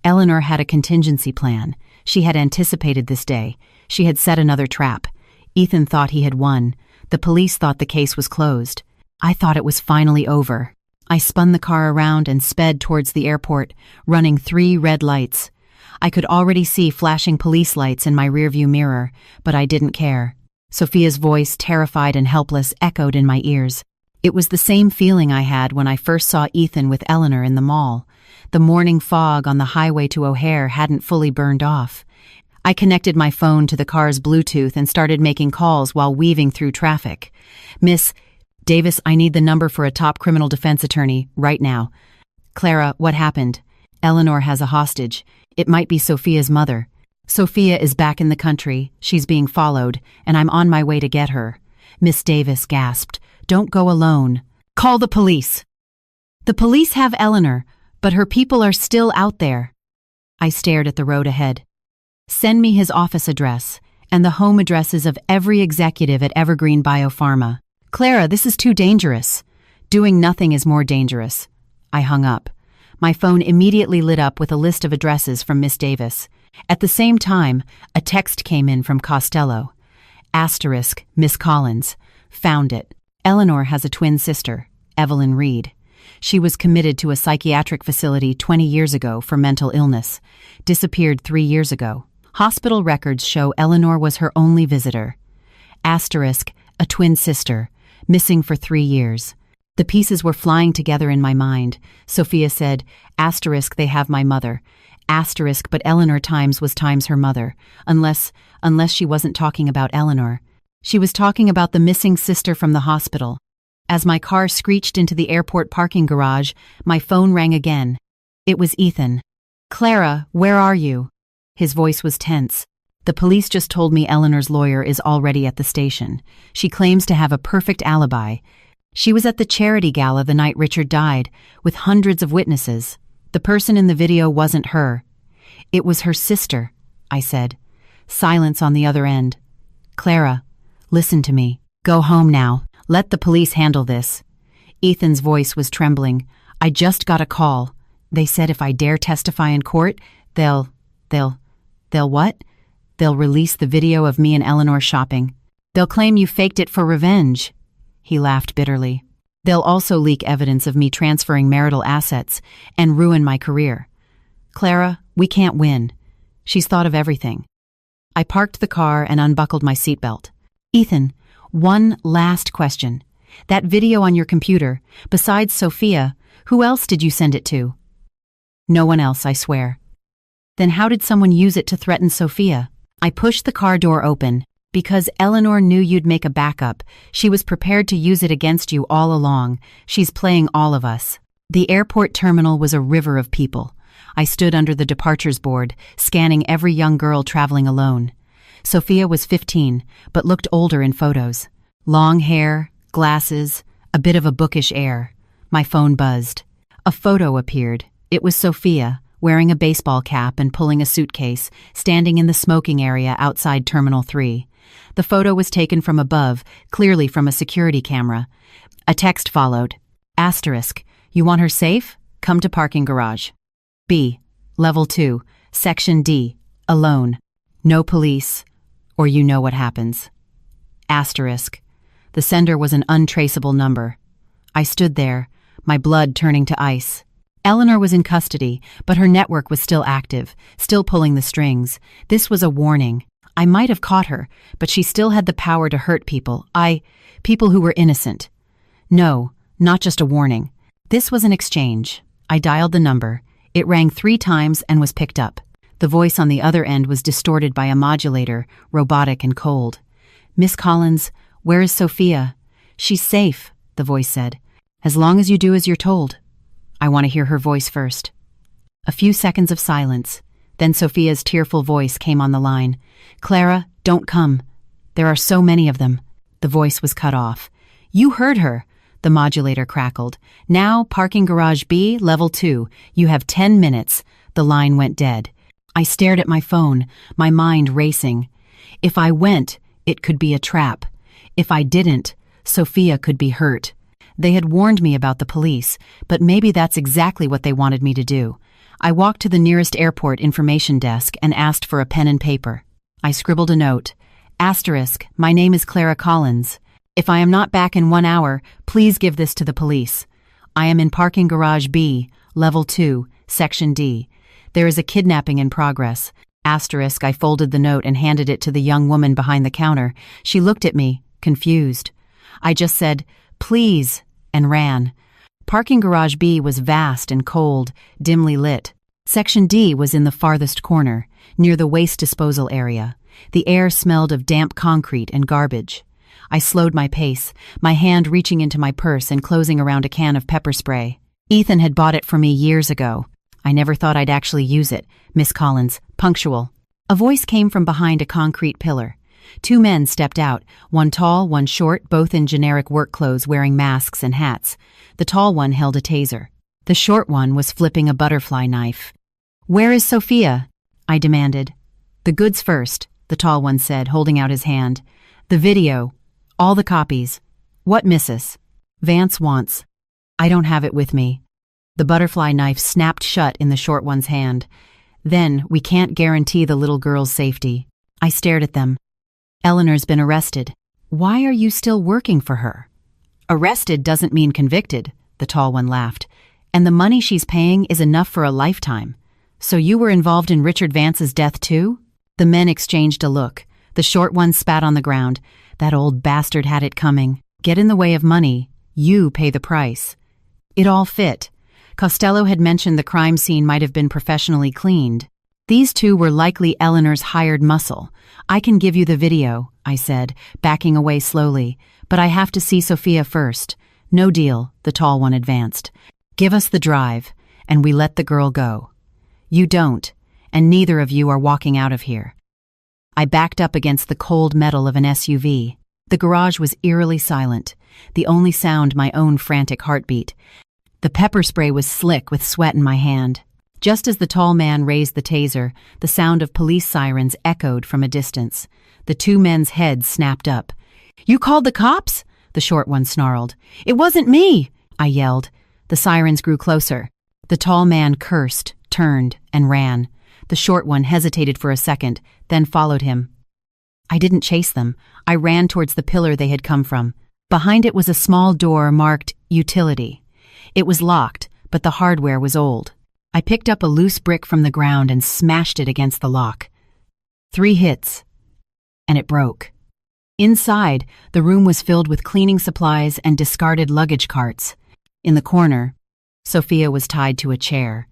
Eleanor had a contingency plan. She had anticipated this day. She had set another trap. Ethan thought he had won. The police thought the case was closed. I thought it was finally over. I spun the car around and sped towards the airport, running 3 red lights. I could already see flashing police lights in my rearview mirror, but I didn't care. Sophia's voice, terrified and helpless, echoed in my ears. It was the same feeling I had when I first saw Ethan with Eleanor in the mall. The morning fog on the highway to O'Hare hadn't fully burned off. I connected my phone to the car's Bluetooth and started making calls while weaving through traffic. Miss Davis, I need the number for a top criminal defense attorney, right now. Clara, what happened? Eleanor has a hostage. It might be Sophia's mother. Sophia is back in the country. She's being followed, and I'm on my way to get her. Miss Davis gasped. Don't go alone. Call the police. The police have Eleanor, but her people are still out there. I stared at the road ahead. Send me his office address and the home addresses of every executive at Evergreen Biopharma. Clara, this is too dangerous. Doing nothing is more dangerous. I hung up. My phone immediately lit up with a list of addresses from Miss Davis. At the same time, a text came in from Costello. Asterisk, Miss Collins. Found it. Eleanor has a twin sister, Evelyn Reed. She was committed to a psychiatric facility 20 years ago for mental illness. Disappeared 3 years ago. Hospital records show Eleanor was her only visitor. Asterisk, a twin sister. Missing for 3 years. The pieces were flying together in my mind. Sophia said, asterisk, they have my mother. Asterisk, but Eleanor times was times her mother. Unless she wasn't talking about Eleanor. She was talking about the missing sister from the hospital. As my car screeched into the airport parking garage, my phone rang again. It was Ethan. Clara, where are you? His voice was tense. The police just told me Eleanor's lawyer is already at the station. She claims to have a perfect alibi. She was at the charity gala the night Richard died, with hundreds of witnesses. The person in the video wasn't her. It was her sister, I said. Silence on the other end. Clara, listen to me. Go home now. Let the police handle this. Ethan's voice was trembling. I just got a call. They said if I dare testify in court, they'll what? They'll release the video of me and Eleanor shopping. They'll claim you faked it for revenge. He laughed bitterly. They'll also leak evidence of me transferring marital assets and ruin my career. Clara, we can't win. She's thought of everything. I parked the car and unbuckled my seatbelt. Ethan, one last question. That video on your computer, besides Sophia, who else did you send it to? No one else, I swear. Then how did someone use it to threaten Sophia? I pushed the car door open. Because Eleanor knew you'd make a backup, she was prepared to use it against you all along. She's playing all of us. The airport terminal was a river of people. I stood under the departures board, scanning every young girl traveling alone. Sophia was 15, but looked older in photos. Long hair, glasses, a bit of a bookish air. My phone buzzed. A photo appeared. It was Sophia, wearing a baseball cap and pulling a suitcase, standing in the smoking area outside Terminal 3. The photo was taken from above, clearly from a security camera. A text followed. Asterisk, you want her safe? Come to parking garage. B. Level 2, Section D. Alone. No police, or you know what happens. Asterisk. The sender was an untraceable number. I stood there, my blood turning to ice. Eleanor was in custody, but her network was still active, still pulling the strings. This was a warning. I might have caught her, but she still had the power to hurt people. People who were innocent. No, not just a warning. This was an exchange. I dialed the number. It rang 3 times and was picked up. The voice on the other end was distorted by a modulator, robotic and cold. Miss Collins, where is Sophia? She's safe, the voice said. As long as you do as you're told. I want to hear her voice first. A few seconds of silence. Then Sophia's tearful voice came on the line. "Clara, don't come. There are so many of them." The voice was cut off. "You heard her," the modulator crackled. "Now, parking garage B, level 2. You have 10 minutes. The line went dead. I stared at my phone, my mind racing. If I went, it could be a trap. If I didn't, Sophia could be hurt. They had warned me about the police, but maybe that's exactly what they wanted me to do. I walked to the nearest airport information desk and asked for a pen and paper. I scribbled a note. Asterisk, my name is Clara Collins. If I am not back in 1 hour, please give this to the police. I am in parking garage B, level 2, section D. There is a kidnapping in progress. Asterisk, I folded the note and handed it to the young woman behind the counter. She looked at me, confused. I just said, please, and ran. Parking garage B was vast and cold, dimly lit. Section D was in the farthest corner, near the waste disposal area. The air smelled of damp concrete and garbage. I slowed my pace, my hand reaching into my purse and closing around a can of pepper spray. Ethan had bought it for me years ago. I never thought I'd actually use it. Miss Collins, punctual. A voice came from behind a concrete pillar. 2 men stepped out, one tall, one short, both in generic work clothes wearing masks and hats. The tall one held a taser. The short one was flipping a butterfly knife. Where is Sophia? I demanded. The goods first, the tall one said, holding out his hand. The video. All the copies. What missus? Vance wants. I don't have it with me. The butterfly knife snapped shut in the short one's hand. Then, we can't guarantee the little girl's safety. I stared at them. Eleanor's been arrested. Why are you still working for her? Arrested doesn't mean convicted, the tall one laughed. And the money she's paying is enough for a lifetime. So you were involved in Richard Vance's death too? The men exchanged a look. The short one spat on the ground. That old bastard had it coming. Get in the way of money. You pay the price. It all fit. Costello had mentioned the crime scene might have been professionally cleaned. These 2 were likely Eleanor's hired muscle. I can give you the video, I said, backing away slowly, but I have to see Sophia first. No deal, the tall one advanced. Give us the drive, and we let the girl go. You don't, and neither of you are walking out of here. I backed up against the cold metal of an SUV. The garage was eerily silent, the only sound my own frantic heartbeat. The pepper spray was slick with sweat in my hand. Just as the tall man raised the taser, the sound of police sirens echoed from a distance. The 2 men's heads snapped up. You called the cops? The short one snarled. It wasn't me, I yelled. The sirens grew closer. The tall man cursed, turned, and ran. The short one hesitated for a second, then followed him. I didn't chase them. I ran towards the pillar they had come from. Behind it was a small door marked Utility. It was locked, but the hardware was old. I picked up a loose brick from the ground and smashed it against the lock. 3 hits, and it broke. Inside, the room was filled with cleaning supplies and discarded luggage carts. In the corner, Sophia was tied to a chair,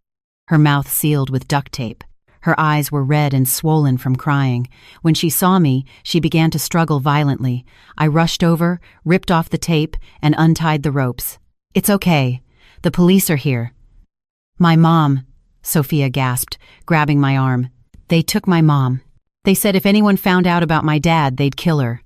her mouth sealed with duct tape. Her eyes were red and swollen from crying. When she saw me, she began to struggle violently. I rushed over, ripped off the tape, and untied the ropes. It's okay. The police are here. My mom, Sophia gasped, grabbing my arm. They took my mom. They said if anyone found out about my dad, they'd kill her.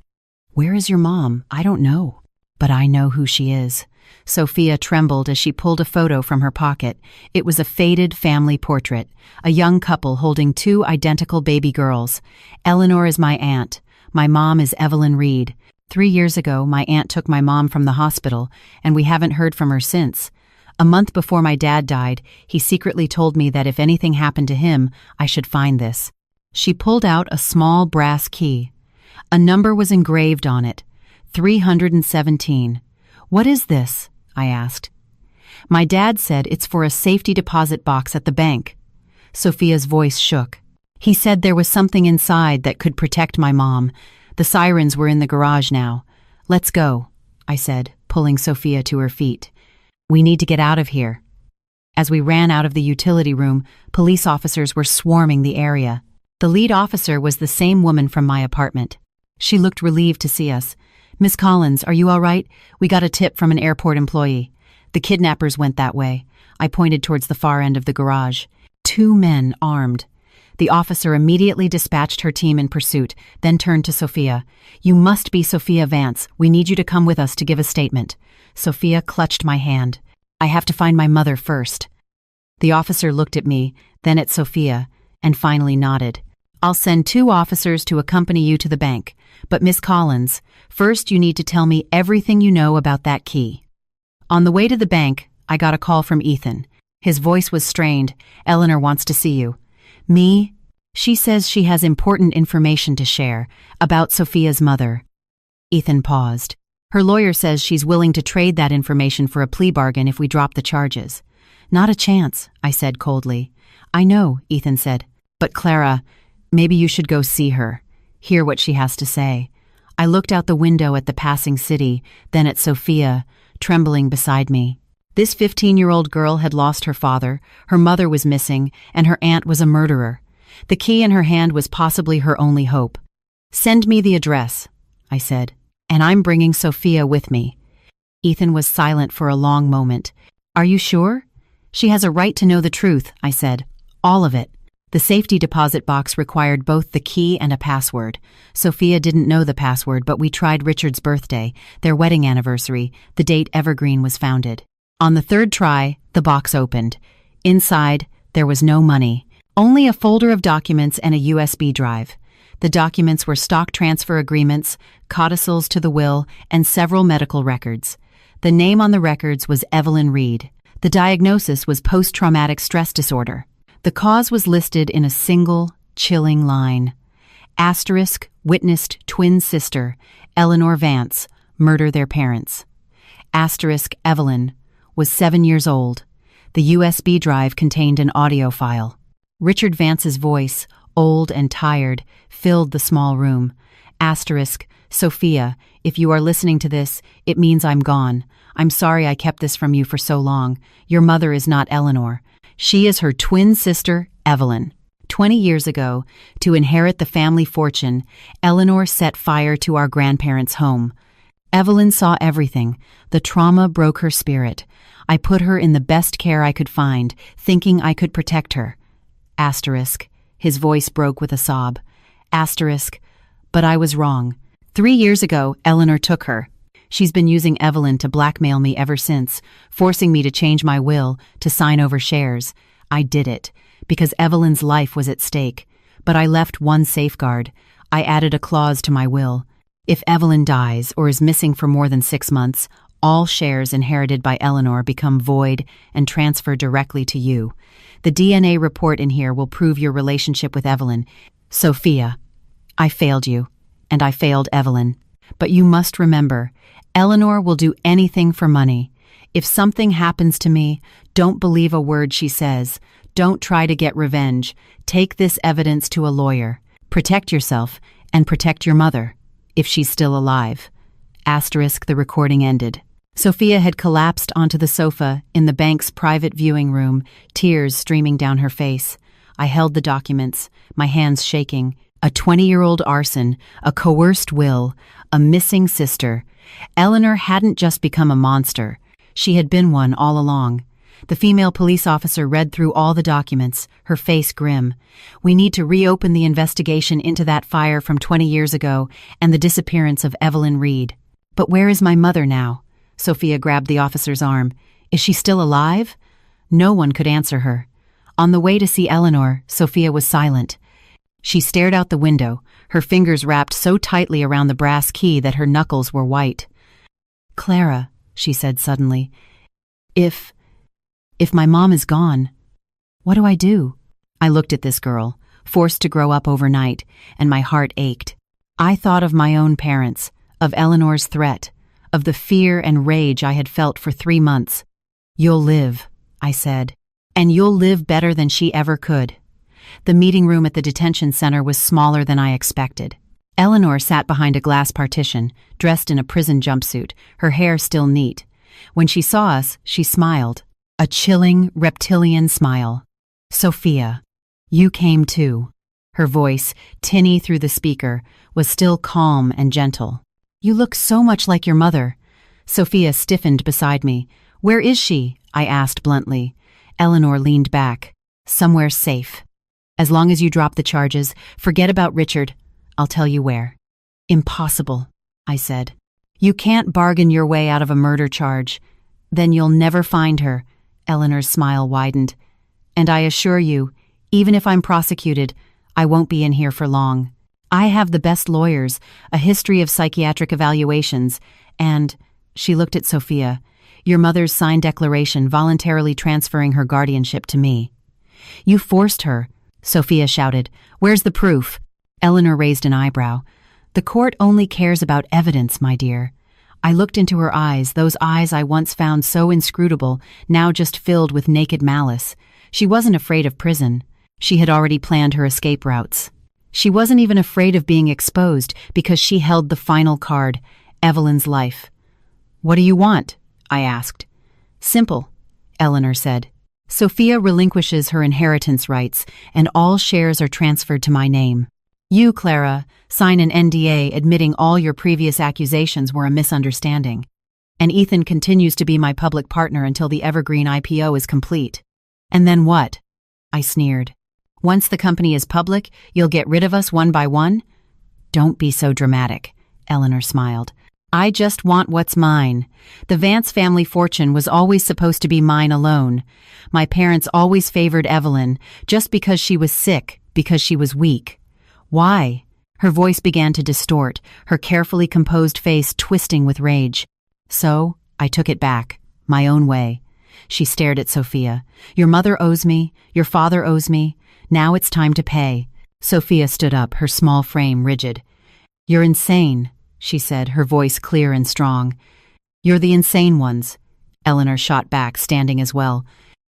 Where is your mom? I don't know. But I know who she is. Sophia trembled as she pulled a photo from her pocket. It was a faded family portrait, a young couple holding 2 identical baby girls. Eleanor is my aunt. My mom is Evelyn Reed. 3 years ago, my aunt took my mom from the hospital, and we haven't heard from her since. A month before my dad died, he secretly told me that if anything happened to him, I should find this. She pulled out a small brass key. A number was engraved on it, 317. What is this? I asked. My dad said it's for a safety deposit box at the bank. Sophia's voice shook. He said there was something inside that could protect my mom. The sirens were in the garage now. Let's go, I said, pulling Sophia to her feet. We need to get out of here. As we ran out of the utility room, police officers were swarming the area. The lead officer was the same woman from my apartment. She looked relieved to see us. Miss Collins, are you all right? We got a tip from an airport employee. The kidnappers went that way. I pointed towards the far end of the garage. 2 men, armed. The officer immediately dispatched her team in pursuit, then turned to Sophia. "You must be Sophia Vance. We need you to come with us to give a statement." Sophia clutched my hand. "I have to find my mother first." The officer looked at me, then at Sophia, and finally nodded. "I'll send 2 officers to accompany you to the bank. But Miss Collins, first you need to tell me everything you know about that key." On the way to the bank, I got a call from Ethan. His voice was strained. "Eleanor wants to see you." "Me?" "She says she has important information to share about Sophia's mother." Ethan paused. "Her lawyer says she's willing to trade that information for a plea bargain if we drop the charges." "Not a chance," I said coldly. "I know," Ethan said. "But Clara, maybe you should go see her. Hear what she has to say." I looked out the window at the passing city, then at Sophia, trembling beside me. This 15-year-old girl had lost her father, her mother was missing, and her aunt was a murderer. The key in her hand was possibly her only hope. "Send me the address," I said, "and I'm bringing Sophia with me." Ethan was silent for a long moment. "Are you sure?" "She has a right to know the truth," I said. "All of it." The safety deposit box required both the key and a password. Sophia didn't know the password, but we tried Richard's birthday, their wedding anniversary, the date Evergreen was founded. On the 3rd try, the box opened. Inside, there was no money, only a folder of documents and a USB drive. The documents were stock transfer agreements, codicils to the will, and several medical records. The name on the records was Evelyn Reed. The diagnosis was post-traumatic stress disorder. The cause was listed in a single, chilling line. Asterisk, witnessed twin sister, Eleanor Vance, murder their parents. Asterisk, Evelyn, was 7 years old. The USB drive contained an audio file. Richard Vance's voice, old and tired, filled the small room. Asterisk, Sophia, if you are listening to this, it means I'm gone. I'm sorry I kept this from you for so long. Your mother is not Eleanor. She is her twin sister, Evelyn. 20 years ago, to inherit the family fortune, Eleanor set fire to our grandparents' home. Evelyn saw everything. The trauma broke her spirit. I put her in the best care I could find, thinking I could protect her. Asterisk. His voice broke with a sob. Asterisk. But I was wrong. 3 years ago, Eleanor took her. She's been using Evelyn to blackmail me ever since, forcing me to change my will, to sign over shares. I did it, because Evelyn's life was at stake. But I left one safeguard. I added a clause to my will. If Evelyn dies or is missing for more than 6 months, all shares inherited by Eleanor become void and transfer directly to you. The DNA report in here will prove your relationship with Evelyn. Sophia, I failed you, and I failed Evelyn. But you must remember, Eleanor will do anything for money. If something happens to me, don't believe a word she says. Don't try to get revenge. Take this evidence to a lawyer. Protect yourself and protect your mother, if she's still alive. Asterisk, the recording ended. Sophia had collapsed onto the sofa in the bank's private viewing room, tears streaming down her face. I held the documents, my hands shaking. A 20-year-old arson, a coerced will, a missing sister. Eleanor hadn't just become a monster. She had been one all along. The female police officer read through all the documents, her face grim. "We need to reopen the investigation into that fire from 20 years ago and the disappearance of Evelyn Reed." "But where is my mother now?" Sophia grabbed the officer's arm. "Is she still alive?" No one could answer her. On the way to see Eleanor, Sophia was silent. She stared out the window, her fingers wrapped so tightly around the brass key that her knuckles were white. "Clara," she said suddenly, if my mom is gone, what do I do?" I looked at this girl, forced to grow up overnight, and my heart ached. I thought of my own parents, of Eleanor's threat, of the fear and rage I had felt for 3 months. "You'll live," I said, "and you'll live better than she ever could." The meeting room at the detention center was smaller than I expected. Eleanor sat behind a glass partition, dressed in a prison jumpsuit, her hair still neat. When she saw us, she smiled. A chilling, reptilian smile. "Sophia, you came too." Her voice, tinny through the speaker, was still calm and gentle. "You look so much like your mother." Sophia stiffened beside me. "Where is she?" I asked bluntly. Eleanor leaned back. "Somewhere safe." As long as you drop the charges, forget about Richard. I'll tell you where. Impossible, I said. You can't bargain your way out of a murder charge. Then you'll never find her. Eleanor's smile widened. And I assure you, even if I'm prosecuted, I won't be in here for long. I have the best lawyers, a history of psychiatric evaluations, and, she looked at Sophia, your mother's signed declaration voluntarily transferring her guardianship to me. You forced her, Sophia shouted. Where's the proof? Eleanor raised an eyebrow. The court only cares about evidence, my dear. I looked into her eyes, those eyes I once found so inscrutable, now just filled with naked malice. She wasn't afraid of prison. She had already planned her escape routes. She wasn't even afraid of being exposed because she held the final card, Evelyn's life. What do you want? I asked. Simple, Eleanor said. Sophia relinquishes her inheritance rights, and all shares are transferred to my name. You, Clara, sign an NDA admitting all your previous accusations were a misunderstanding. And Ethan continues to be my public partner until the Evergreen IPO is complete. And then what? I sneered. Once the company is public, you'll get rid of us one by one? Don't be so dramatic, Eleanor smiled. I just want what's mine. The Vance family fortune was always supposed to be mine alone. My parents always favored Evelyn, just because she was sick, because she was weak. Why? Her voice began to distort, her carefully composed face twisting with rage. So, I took it back, my own way. She stared at Sophia. Your mother owes me, your father owes me. Now it's time to pay. Sophia stood up, her small frame rigid. You're insane, she said, her voice clear and strong. You're the insane ones. Eleanor shot back, standing as well.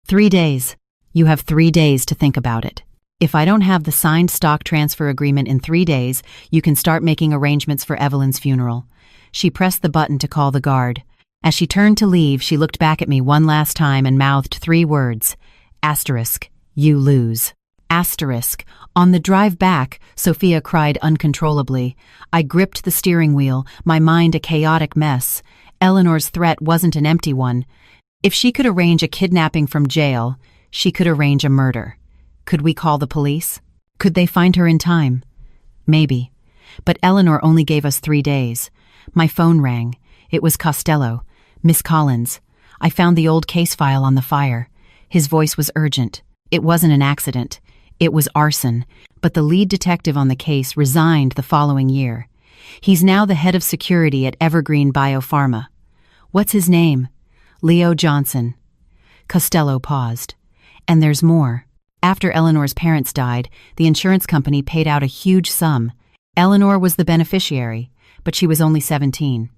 3 days. You have 3 days to think about it. If I don't have the signed stock transfer agreement in 3 days, you can start making arrangements for Evelyn's funeral. She pressed the button to call the guard. As she turned to leave, she looked back at me one last time and mouthed 3 words. Asterisk, you lose. Asterisk. On the drive back, Sophia cried uncontrollably. I gripped the steering wheel, my mind a chaotic mess. Eleanor's threat wasn't an empty one. If she could arrange a kidnapping from jail, she could arrange a murder. Could we call the police? Could they find her in time? Maybe. But Eleanor only gave us 3 days. My phone rang. It was Costello. Miss Collins. I found the old case file on the fire. His voice was urgent. It wasn't an accident. It was arson, but the lead detective on the case resigned the following year. He's now the head of security at Evergreen Biopharma. What's his name? Leo Johnson. Costello paused. And there's more. After Eleanor's parents died, the insurance company paid out a huge sum. Eleanor was the beneficiary, but she was only 17.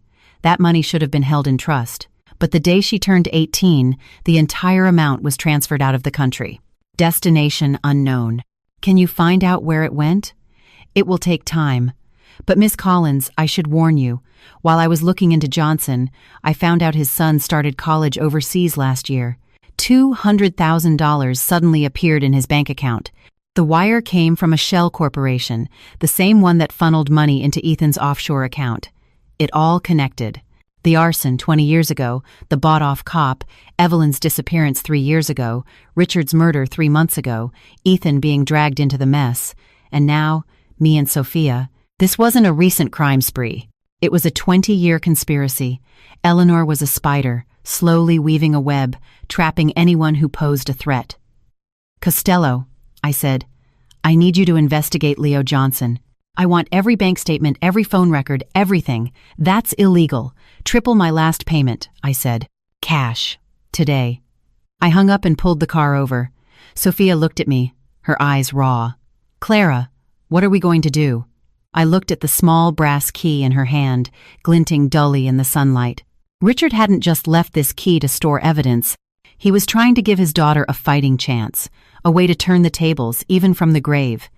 That money should have been held in trust. But the day she turned 18, the entire amount was transferred out of the country. Destination unknown. Can you find out where it went? It will take time. But Miss Collins, I should warn you, while I was looking into Johnson, I found out his son started college overseas last year. $200,000 suddenly appeared in his bank account. The wire came from a shell corporation, the same one that funneled money into Ethan's offshore account. It all connected. The arson 20 years ago, the bought-off cop, Evelyn's disappearance 3 years ago, Richard's murder 3 months ago, Ethan being dragged into the mess, and now, me and Sophia. This wasn't a recent crime spree. It was a 20-year conspiracy. Eleanor was a spider, slowly weaving a web, trapping anyone who posed a threat. Costello, I said, I need you to investigate Leo Johnson. I want every bank statement, every phone record, everything. That's illegal. Triple my last payment, I said. Cash. Today. I hung up and pulled the car over. Sophia looked at me, her eyes raw. Clara, what are we going to do? I looked at the small brass key in her hand, glinting dully in the sunlight. Richard hadn't just left this key to store evidence. He was trying to give his daughter a fighting chance, a way to turn the tables, even from the grave.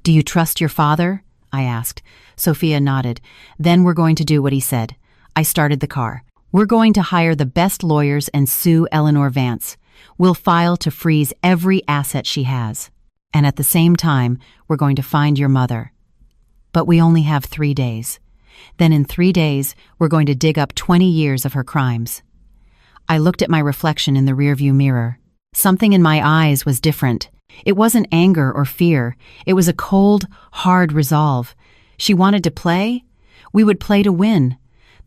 Do you trust your father? I asked. Sophia nodded. Then we're going to do what he said. I started the car. We're going to hire the best lawyers and sue Eleanor Vance. We'll file to freeze every asset she has. And at the same time, we're going to find your mother. But we only have 3 days. Then in 3 days, we're going to dig up 20 years of her crimes. I looked at my reflection in the rearview mirror. Something in my eyes was different. It wasn't anger or fear. It was a cold, hard resolve. She wanted to play. We would play to win.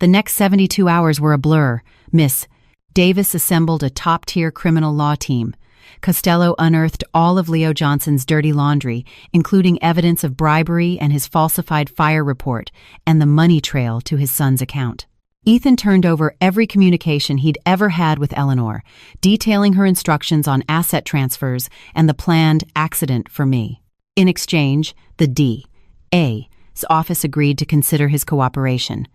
The next 72 hours were a blur. Miss Davis assembled a top-tier criminal law team. Costello unearthed all of Leo Johnson's dirty laundry, including evidence of bribery and his falsified fire report, and the money trail to his son's account. Ethan turned over every communication he'd ever had with Eleanor, detailing her instructions on asset transfers and the planned accident for me. In exchange, the D.A.'s office agreed to consider his cooperation.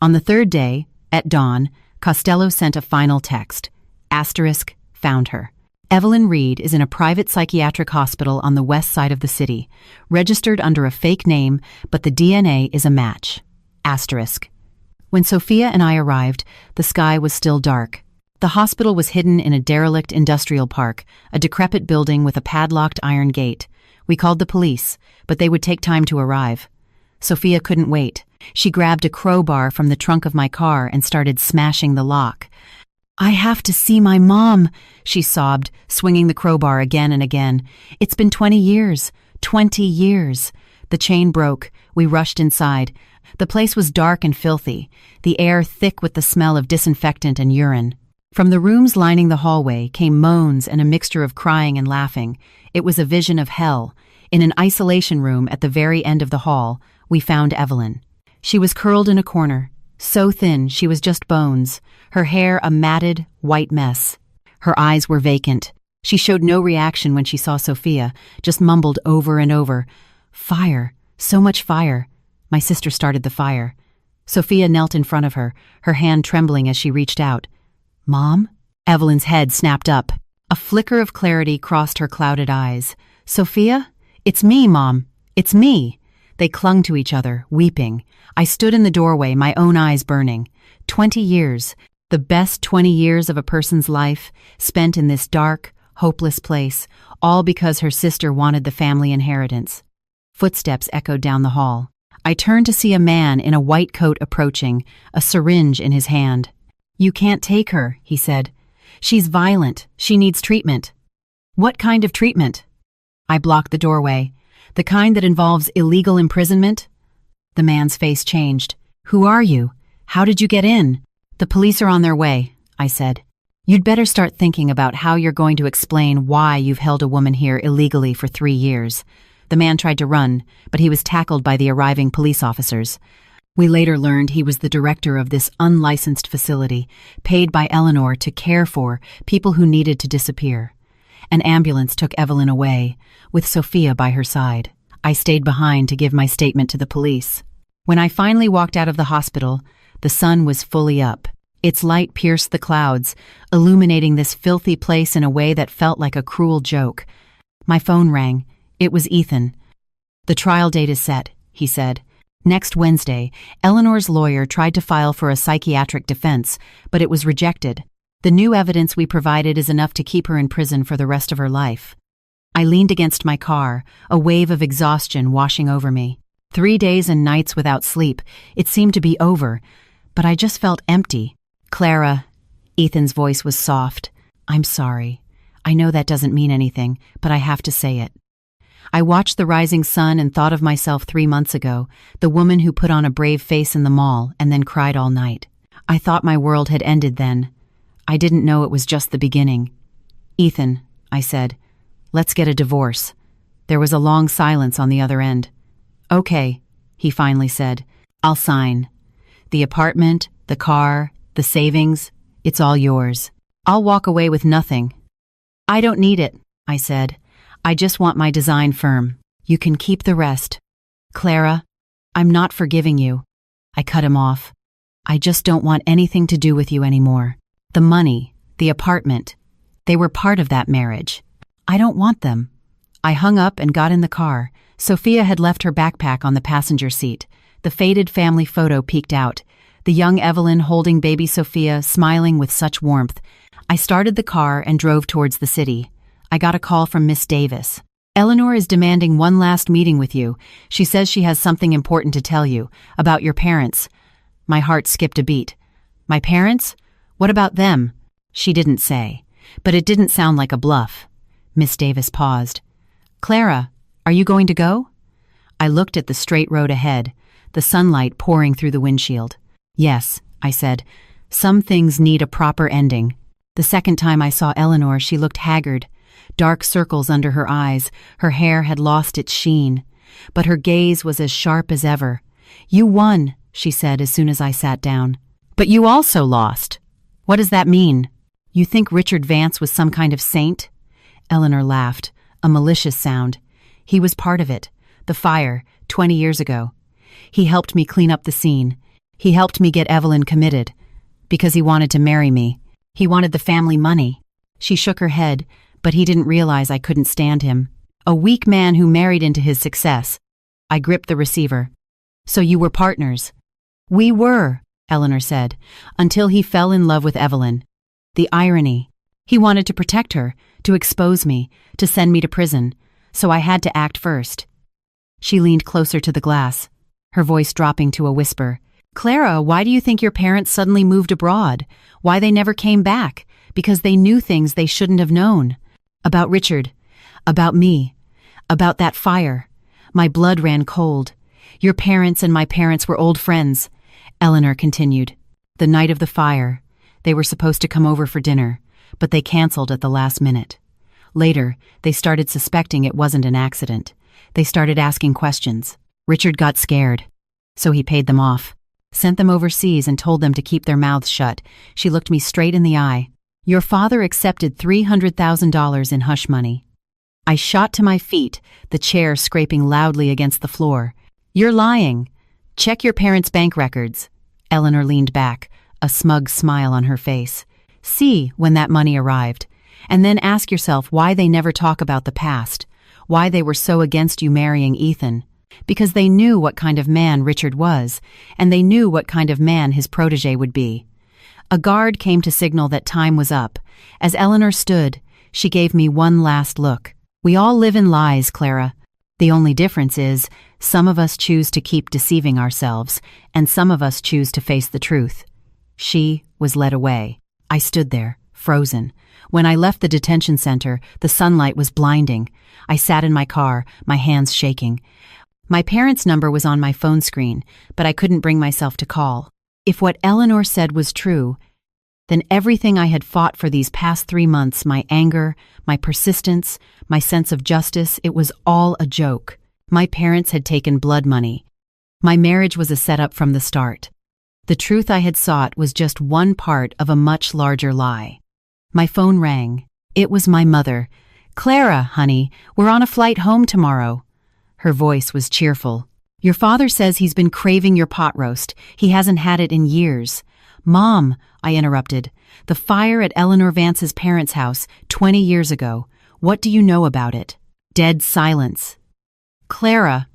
On the third day, at dawn, Costello sent a final text. Found her. Evelyn Reed is in a private psychiatric hospital on the west side of the city, registered under a fake name, but the DNA is a match. When Sophia and I arrived, the sky was still dark. The hospital was hidden in a derelict industrial park, a decrepit building with a padlocked iron gate. We called the police, but they would take time to arrive. Sophia couldn't wait. She grabbed a crowbar from the trunk of my car and started smashing the lock. "I have to see my mom," she sobbed, swinging the crowbar again and again. "It's been 20 years. 20 years. The chain broke. We rushed inside. The place was dark and filthy, the air thick with the smell of disinfectant and urine. From the rooms lining the hallway came moans and a mixture of crying and laughing. It was a vision of hell. In an isolation room at the very end of the hall, we found Evelyn. She was curled in a corner, so thin she was just bones, her hair a matted, white mess. Her eyes were vacant. She showed no reaction when she saw Sophia, just mumbled over and over, "Fire, so much fire." My sister started the fire. Sophia knelt in front of her, her hand trembling as she reached out. "Mom?" Evelyn's head snapped up. A flicker of clarity crossed her clouded eyes. "Sophia? It's me, Mom. It's me." They clung to each other, weeping. I stood in the doorway, my own eyes burning. 20 years, the best 20 years of a person's life, spent in this dark, hopeless place, all because her sister wanted the family inheritance. Footsteps echoed down the hall. I turned to see a man in a white coat approaching, a syringe in his hand. "You can't take her," he said. "She's violent. She needs treatment." "What kind of treatment?" I blocked the doorway. "The kind that involves illegal imprisonment?" The man's face changed. "Who are you? How did you get in?" "The police are on their way," I said. "You'd better start thinking about how you're going to explain why you've held a woman here illegally for 3 years. The man tried to run, but he was tackled by the arriving police officers. We later learned he was the director of this unlicensed facility, paid by Eleanor to care for people who needed to disappear. An ambulance took Evelyn away, with Sophia by her side. I stayed behind to give my statement to the police. When I finally walked out of the hospital, the sun was fully up. Its light pierced the clouds, illuminating this filthy place in a way that felt like a cruel joke. My phone rang. It was Ethan. "The trial date is set," he said. "Next Wednesday, Eleanor's lawyer tried to file for a psychiatric defense, but it was rejected. The new evidence we provided is enough to keep her in prison for the rest of her life." I leaned against my car, a wave of exhaustion washing over me. 3 days and nights without sleep. It seemed to be over, but I just felt empty. "Clara," Ethan's voice was soft. "I'm sorry. I know that doesn't mean anything, but I have to say it. I watched the rising sun and thought of myself 3 months ago, the woman who put on a brave face in the mall and then cried all night. I thought my world had ended then. I didn't know it was just the beginning." "Ethan," I said, "let's get a divorce." There was a long silence on the other end. "Okay," he finally said. "I'll sign. The apartment, the car, the savings, it's all yours. I'll walk away with nothing." "I don't need it," I said. "I just want my design firm. You can keep the rest." "Clara, I'm not forgiving you." I cut him off. "I just don't want anything to do with you anymore. The money, the apartment, they were part of that marriage. I don't want them." I hung up and got in the car. Sophia had left her backpack on the passenger seat. The faded family photo peeked out. The young Evelyn holding baby Sophia, smiling with such warmth. I started the car and drove towards the city. I got a call from Miss Davis. "Eleanor is demanding one last meeting with you. She says she has something important to tell you, about your parents." My heart skipped a beat. "My parents? What about them?" She didn't say, but it didn't sound like a bluff. Miss Davis paused. "Clara, are you going to go?" I looked at the straight road ahead, the sunlight pouring through the windshield. "Yes," I said. "Some things need a proper ending." The second time I saw Eleanor, she looked haggard. Dark circles under her eyes, her hair had lost its sheen. But her gaze was as sharp as ever. "You won," she said as soon as I sat down. "But you also lost. What does that mean? You think Richard Vance was some kind of saint?" Eleanor laughed, a malicious sound. "He was part of it. The fire, 20 years ago. He helped me clean up the scene. He helped me get Evelyn committed. Because he wanted to marry me. He wanted the family money." She shook her head, but he didn't realize I couldn't stand him. A weak man who married into his success. I gripped the receiver. "So you were partners?" "We were," Eleanor said, "until he fell in love with Evelyn. The irony. He wanted to protect her, to expose me, to send me to prison, so I had to act first." She leaned closer to the glass, her voice dropping to a whisper. "Clara, why do you think your parents suddenly moved abroad? Why they never came back? Because they knew things they shouldn't have known. About Richard. About me. About that fire. My blood ran cold. Your parents and my parents were old friends," Eleanor continued. "The night of the fire, they were supposed to come over for dinner, but they canceled at the last minute. Later, they started suspecting it wasn't an accident. They started asking questions. Richard got scared, so he paid them off. Sent them overseas and told them to keep their mouths shut." She looked me straight in the eye. "Your father accepted $300,000 in hush money." I shot to my feet, the chair scraping loudly against the floor. "You're lying. Check your parents' bank records." Eleanor leaned back, a smug smile on her face. "See when that money arrived. And then ask yourself why they never talk about the past, why they were so against you marrying Ethan. Because they knew what kind of man Richard was, and they knew what kind of man his protege would be." A guard came to signal that time was up. As Eleanor stood, she gave me one last look. "We all live in lies, Clara. The only difference is, some of us choose to keep deceiving ourselves, and some of us choose to face the truth." She was led away. I stood there, frozen. When I left the detention center, the sunlight was blinding. I sat in my car, my hands shaking. My parents' number was on my phone screen, but I couldn't bring myself to call. If what Eleanor said was true, then everything I had fought for these past 3 months, my anger, my persistence, my sense of justice, it was all a joke. My parents had taken blood money. My marriage was a setup from the start. The truth I had sought was just one part of a much larger lie. My phone rang. It was my mother. "Clara, honey, we're on a flight home tomorrow." Her voice was cheerful. "Your father says he's been craving your pot roast. He hasn't had it in years." "Mom," I interrupted, "the fire at Eleanor Vance's parents' house 20 years ago. What do you know about it?" Dead silence. "Clara,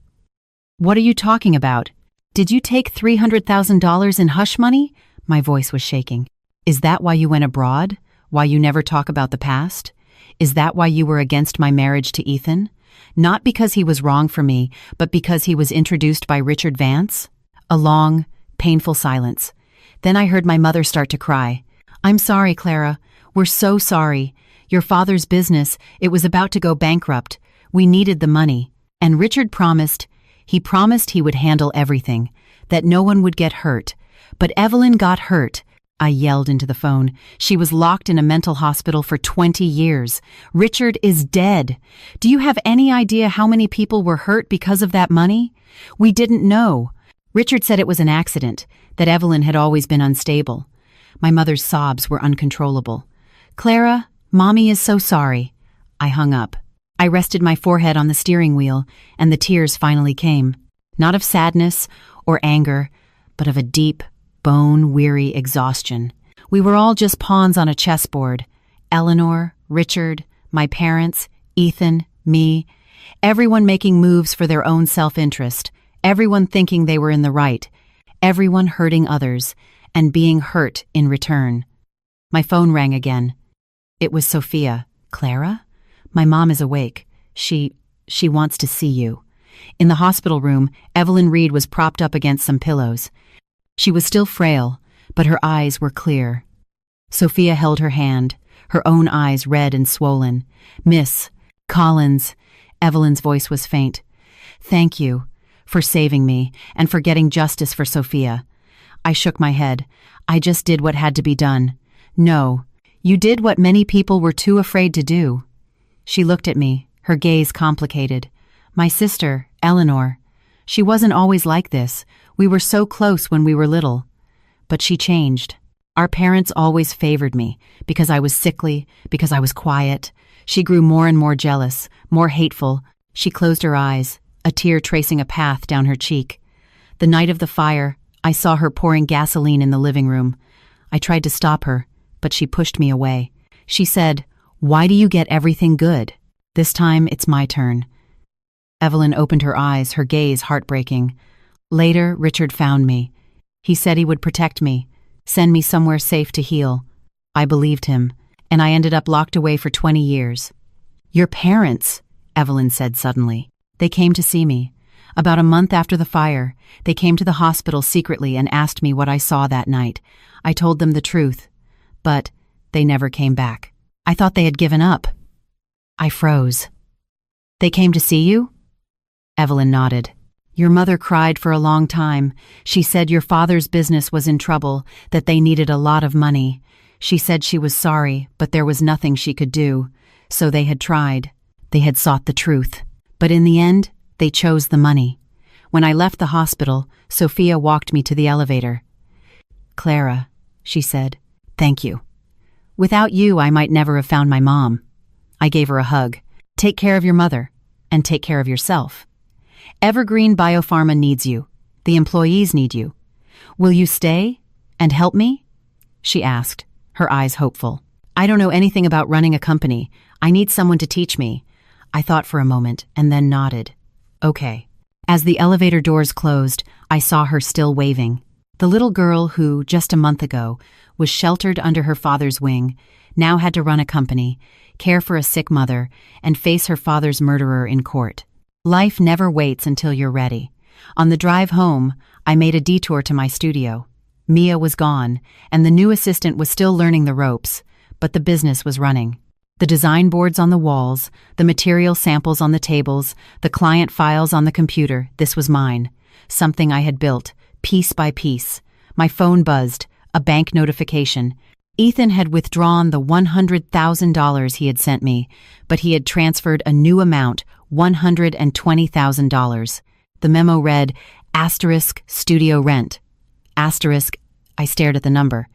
what are you talking about? Did you take $300,000 in hush money?" My voice was shaking. "Is that why you went abroad? Why you never talk about the past? Is that why you were against my marriage to Ethan? Not because he was wrong for me, but because he was introduced by Richard Vance?" A long, painful silence. Then I heard my mother start to cry. "I'm sorry, Clara. We're so sorry. Your father's business, it was about to go bankrupt. We needed the money. And Richard promised he would handle everything, that no one would get hurt. But Evelyn got hurt." I yelled into the phone. "She was locked in a mental hospital for 20 years. Richard is dead. Do you have any idea how many people were hurt because of that money? We didn't know. Richard said it was an accident, that Evelyn had always been unstable." My mother's sobs were uncontrollable. "Clara, Mommy is so sorry." I hung up. I rested my forehead on the steering wheel, and the tears finally came. Not of sadness or anger, but of a deep, bone-weary exhaustion. We were all just pawns on a chessboard. Eleanor, Richard, my parents, Ethan, me. Everyone making moves for their own self-interest. Everyone thinking they were in the right. Everyone hurting others, and being hurt in return. My phone rang again. It was Sophia. "Clara? My mom is awake. She wants to see you." In the hospital room, Evelyn Reed was propped up against some pillows. She was still frail, but her eyes were clear. Sophia held her hand. her own eyes red and swollen. "Miss Collins," Evelyn's voice was faint. "Thank you for saving me and for getting justice for Sophia." I shook my head. "I just did what had to be done." "No, you did what many people were too afraid to do." She looked at me, her gaze complicated. "My sister, Eleanor. She wasn't always like this. We were so close when we were little. But she changed. Our parents always favored me, because I was sickly, because I was quiet. She grew more and more jealous, more hateful." She closed her eyes, a tear tracing a path down her cheek. "The night of the fire, I saw her pouring gasoline in the living room. I tried to stop her, but she pushed me away. She said, 'Why do you get everything good? This time it's my turn.'" Evelyn opened her eyes, her gaze heartbreaking. "Later, Richard found me. He said he would protect me, send me somewhere safe to heal. I believed him, and I ended up locked away for 20 years. "Your parents," Evelyn said suddenly. "They came to see me. About a month after the fire, they came to the hospital secretly and asked me what I saw that night. I told them the truth, but they never came back. I thought they had given up." I froze. "They came to see you?" Evelyn nodded. "Your mother cried for a long time. She said your father's business was in trouble, that they needed a lot of money. She said she was sorry, but there was nothing she could do. So they had tried. They had sought the truth. But in the end, they chose the money. When I left the hospital, Sophia walked me to the elevator. 'Clara,' she said, 'thank you. Without you, I might never have found my mom.' I gave her a hug. 'Take care of your mother, and take care of yourself. Evergreen Biopharma needs you. The employees need you. Will you stay and help me?' she asked, her eyes hopeful. 'I don't know anything about running a company. I need someone to teach me.' I thought for a moment and then nodded. 'Okay.' As the elevator doors closed, I saw her still waving. The little girl who, just a month ago, was sheltered under her father's wing, now had to run a company, care for a sick mother, and face her father's murderer in court. Life never waits until you're ready. On the drive home, I made a detour to my studio. Mia was gone, and the new assistant was still learning the ropes, but the business was running. The design boards on the walls, the material samples on the tables, the client files on the computer, this was mine. Something I had built, piece by piece. My phone buzzed, a bank notification. Ethan had withdrawn the $100,000 he had sent me, but he had transferred a new amount, $120,000. The memo read, *studio rent. I stared at the number,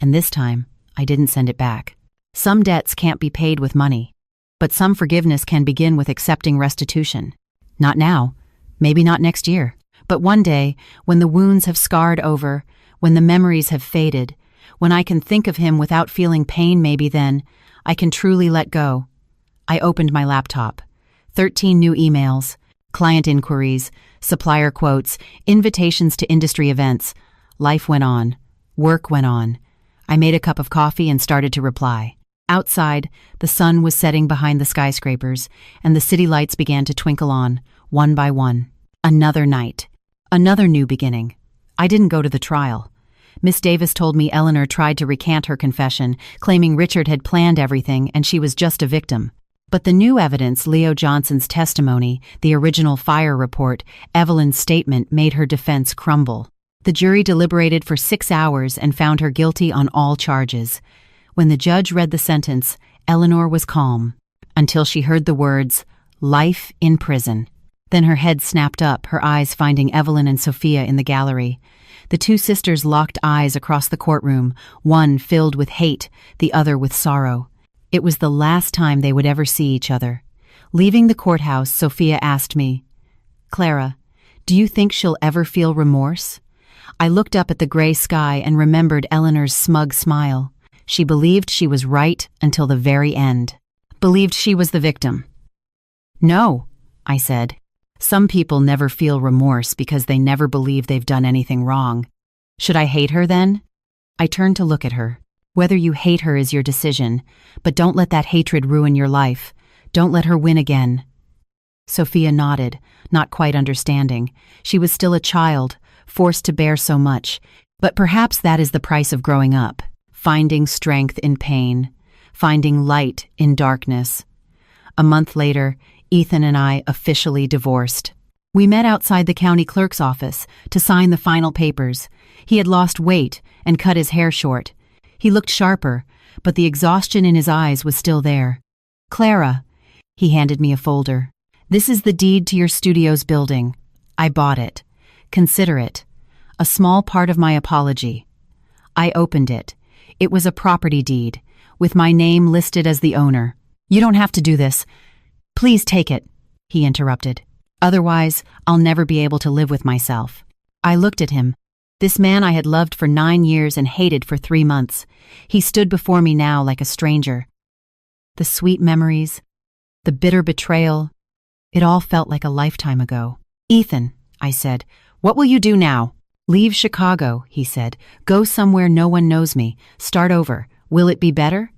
and this time, I didn't send it back. Some debts can't be paid with money, but some forgiveness can begin with accepting restitution. Not now, maybe not next year, but one day, when the wounds have scarred over, when the memories have faded, when I can think of him without feeling pain, maybe then, I can truly let go. I opened my laptop. 13 new emails, client inquiries, supplier quotes, invitations to industry events. Life went on. Work went on. I made a cup of coffee and started to reply. Outside, the sun was setting behind the skyscrapers, and the city lights began to twinkle on, one by one. Another night. Another new beginning. I didn't go to the trial. Miss Davis told me Eleanor tried to recant her confession, claiming Richard had planned everything and she was just a victim. But the new evidence, Leo Johnson's testimony, the original fire report, Evelyn's statement, made her defense crumble. The jury deliberated for 6 hours and found her guilty on all charges. When the judge read the sentence, Eleanor was calm, until she heard the words, "life in prison." Then her head snapped up, her eyes finding Evelyn and Sophia in the gallery. The two sisters locked eyes across the courtroom, one filled with hate, the other with sorrow. It was the last time they would ever see each other. Leaving the courthouse, Sophia asked me, "Clara, do you think she'll ever feel remorse?" I looked up at the gray sky and remembered Eleanor's smug smile. She believed she was right until the very end. Believed she was the victim. "No," I said. "Some people never feel remorse because they never believe they've done anything wrong. Should I hate her then?" I turned to look at her. "Whether you hate her is your decision, but don't let that hatred ruin your life. Don't let her win again." Sophia nodded, not quite understanding. She was still a child, forced to bear so much, but perhaps that is the price of growing up, finding strength in pain, finding light in darkness. A month later, Ethan and I officially divorced. We met outside the county clerk's office to sign the final papers. He had lost weight and cut his hair short. He looked sharper, but the exhaustion in his eyes was still there. "Clara," he handed me a folder. "This is the deed to your studio's building. I bought it. Consider it a small part of my apology." I opened it. It was a property deed, with my name listed as the owner. "You don't have to do this. Please take it," he interrupted. "Otherwise, I'll never be able to live with myself." I looked at him. This man I had loved for 9 years and hated for 3 months. He stood before me now like a stranger. The sweet memories, the bitter betrayal, it all felt like a lifetime ago. "Ethan," I said, "what will you do now?" "Leave Chicago," he said. "Go somewhere no one knows me. Start over. Will it be better?"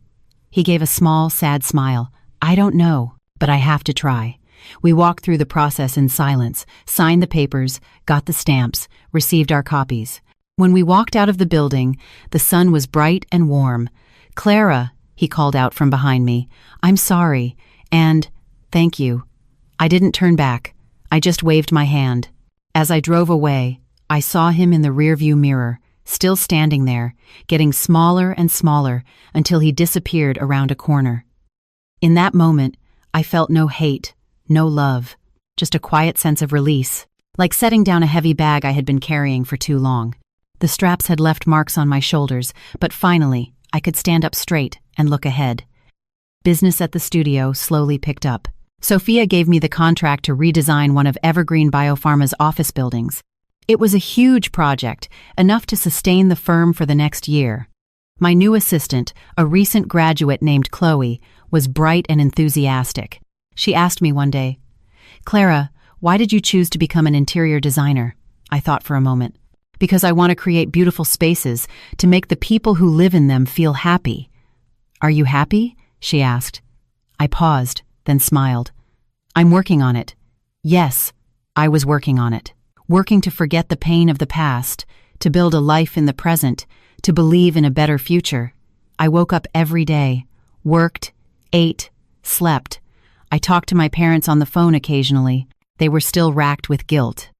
He gave a small, sad smile. "I don't know, but I have to try." We walked through the process in silence, signed the papers, got the stamps, received our copies. When we walked out of the building, the sun was bright and warm. "Clara," he called out from behind me, "I'm sorry, and thank you." I didn't turn back. I just waved my hand. As I drove away, I saw him in the rearview mirror, still standing there, getting smaller and smaller until he disappeared around a corner. In that moment, I felt no hate, no love, just a quiet sense of release, like setting down a heavy bag I had been carrying for too long. The straps had left marks on my shoulders, but finally, I could stand up straight and look ahead. Business at the studio slowly picked up. Sophia gave me the contract to redesign one of Evergreen Biopharma's office buildings. It was a huge project, enough to sustain the firm for the next year. My new assistant, a recent graduate named Chloe, was bright and enthusiastic. She asked me one day, "Clara, why did you choose to become an interior designer?" I thought for a moment. "Because I want to create beautiful spaces to make the people who live in them feel happy." "Are you happy?" she asked. I paused, then smiled. "I'm working on it." Yes, I was working on it. Working to forget the pain of the past, to build a life in the present, to believe in a better future. I woke up every day, worked, ate, slept. I talked to my parents on the phone occasionally. They were still racked with guilt.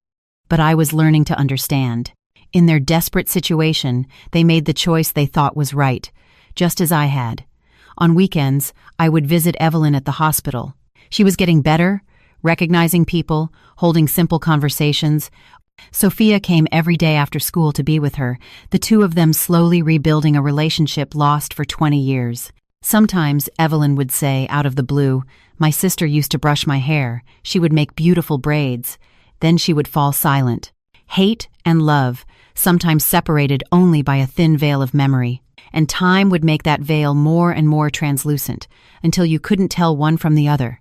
But I was learning to understand. In their desperate situation, they made the choice they thought was right, just as I had. On weekends, I would visit Evelyn at the hospital. She was getting better, recognizing people, holding simple conversations. Sophia came every day after school to be with her, the two of them slowly rebuilding a relationship lost for 20 years. Sometimes Evelyn would say, out of the blue, "My sister used to brush my hair. She would make beautiful braids." Then she would fall silent. Hate and love, sometimes separated only by a thin veil of memory. And time would make that veil more and more translucent, until you couldn't tell one from the other.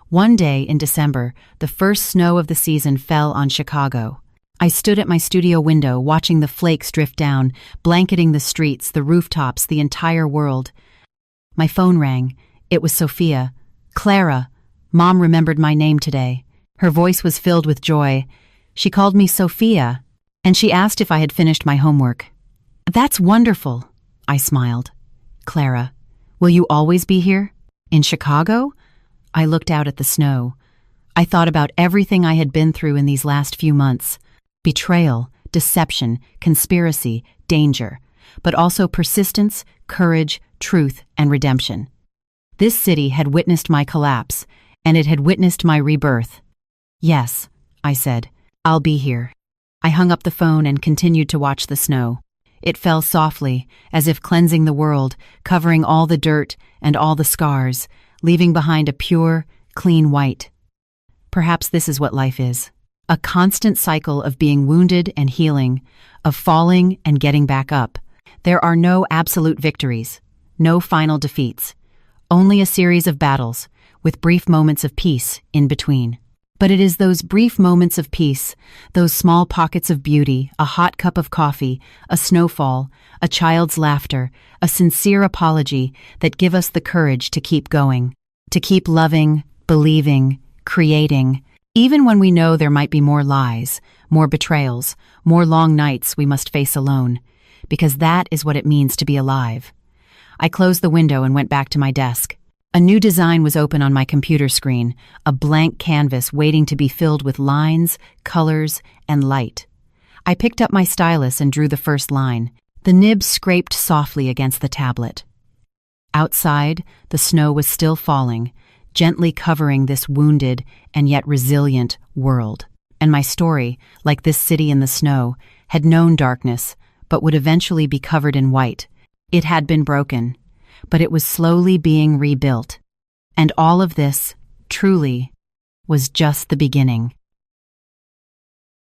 One day in December, the first snow of the season fell on Chicago. I stood at my studio window watching the flakes drift down, blanketing the streets, the rooftops, the entire world. My phone rang. It was Sophia. "Clara, Mom remembered my name today." Her voice was filled with joy. She called me Sophia, and she asked if I had finished my homework. "That's wonderful," I smiled. "Clara, will you always be here? In Chicago?" I looked out at the snow. I thought about everything I had been through in these last few months. Betrayal, deception, conspiracy, danger, but also persistence, courage, truth, and redemption. This city had witnessed my collapse, and it had witnessed my rebirth. "Yes," I said, "I'll be here." I hung up the phone and continued to watch the snow. It fell softly, as if cleansing the world, covering all the dirt and all the scars, leaving behind a pure, clean white. Perhaps this is what life is. A constant cycle of being wounded and healing, of falling and getting back up. There are no absolute victories, no final defeats, only a series of battles, with brief moments of peace in between. But it is those brief moments of peace, those small pockets of beauty, a hot cup of coffee, a snowfall, a child's laughter, a sincere apology that give us the courage to keep going, to keep loving, believing, creating, even when we know there might be more lies, more betrayals, more long nights we must face alone, because that is what it means to be alive. I closed the window and went back to my desk. A new design was open on my computer screen, a blank canvas waiting to be filled with lines, colors, and light. I picked up my stylus and drew the first line. The nib scraped softly against the tablet. Outside, the snow was still falling, gently covering this wounded and yet resilient world. And my story, like this city in the snow, had known darkness, but would eventually be covered in white. It had been broken, but it was slowly being rebuilt. And all of this, truly, was just the beginning.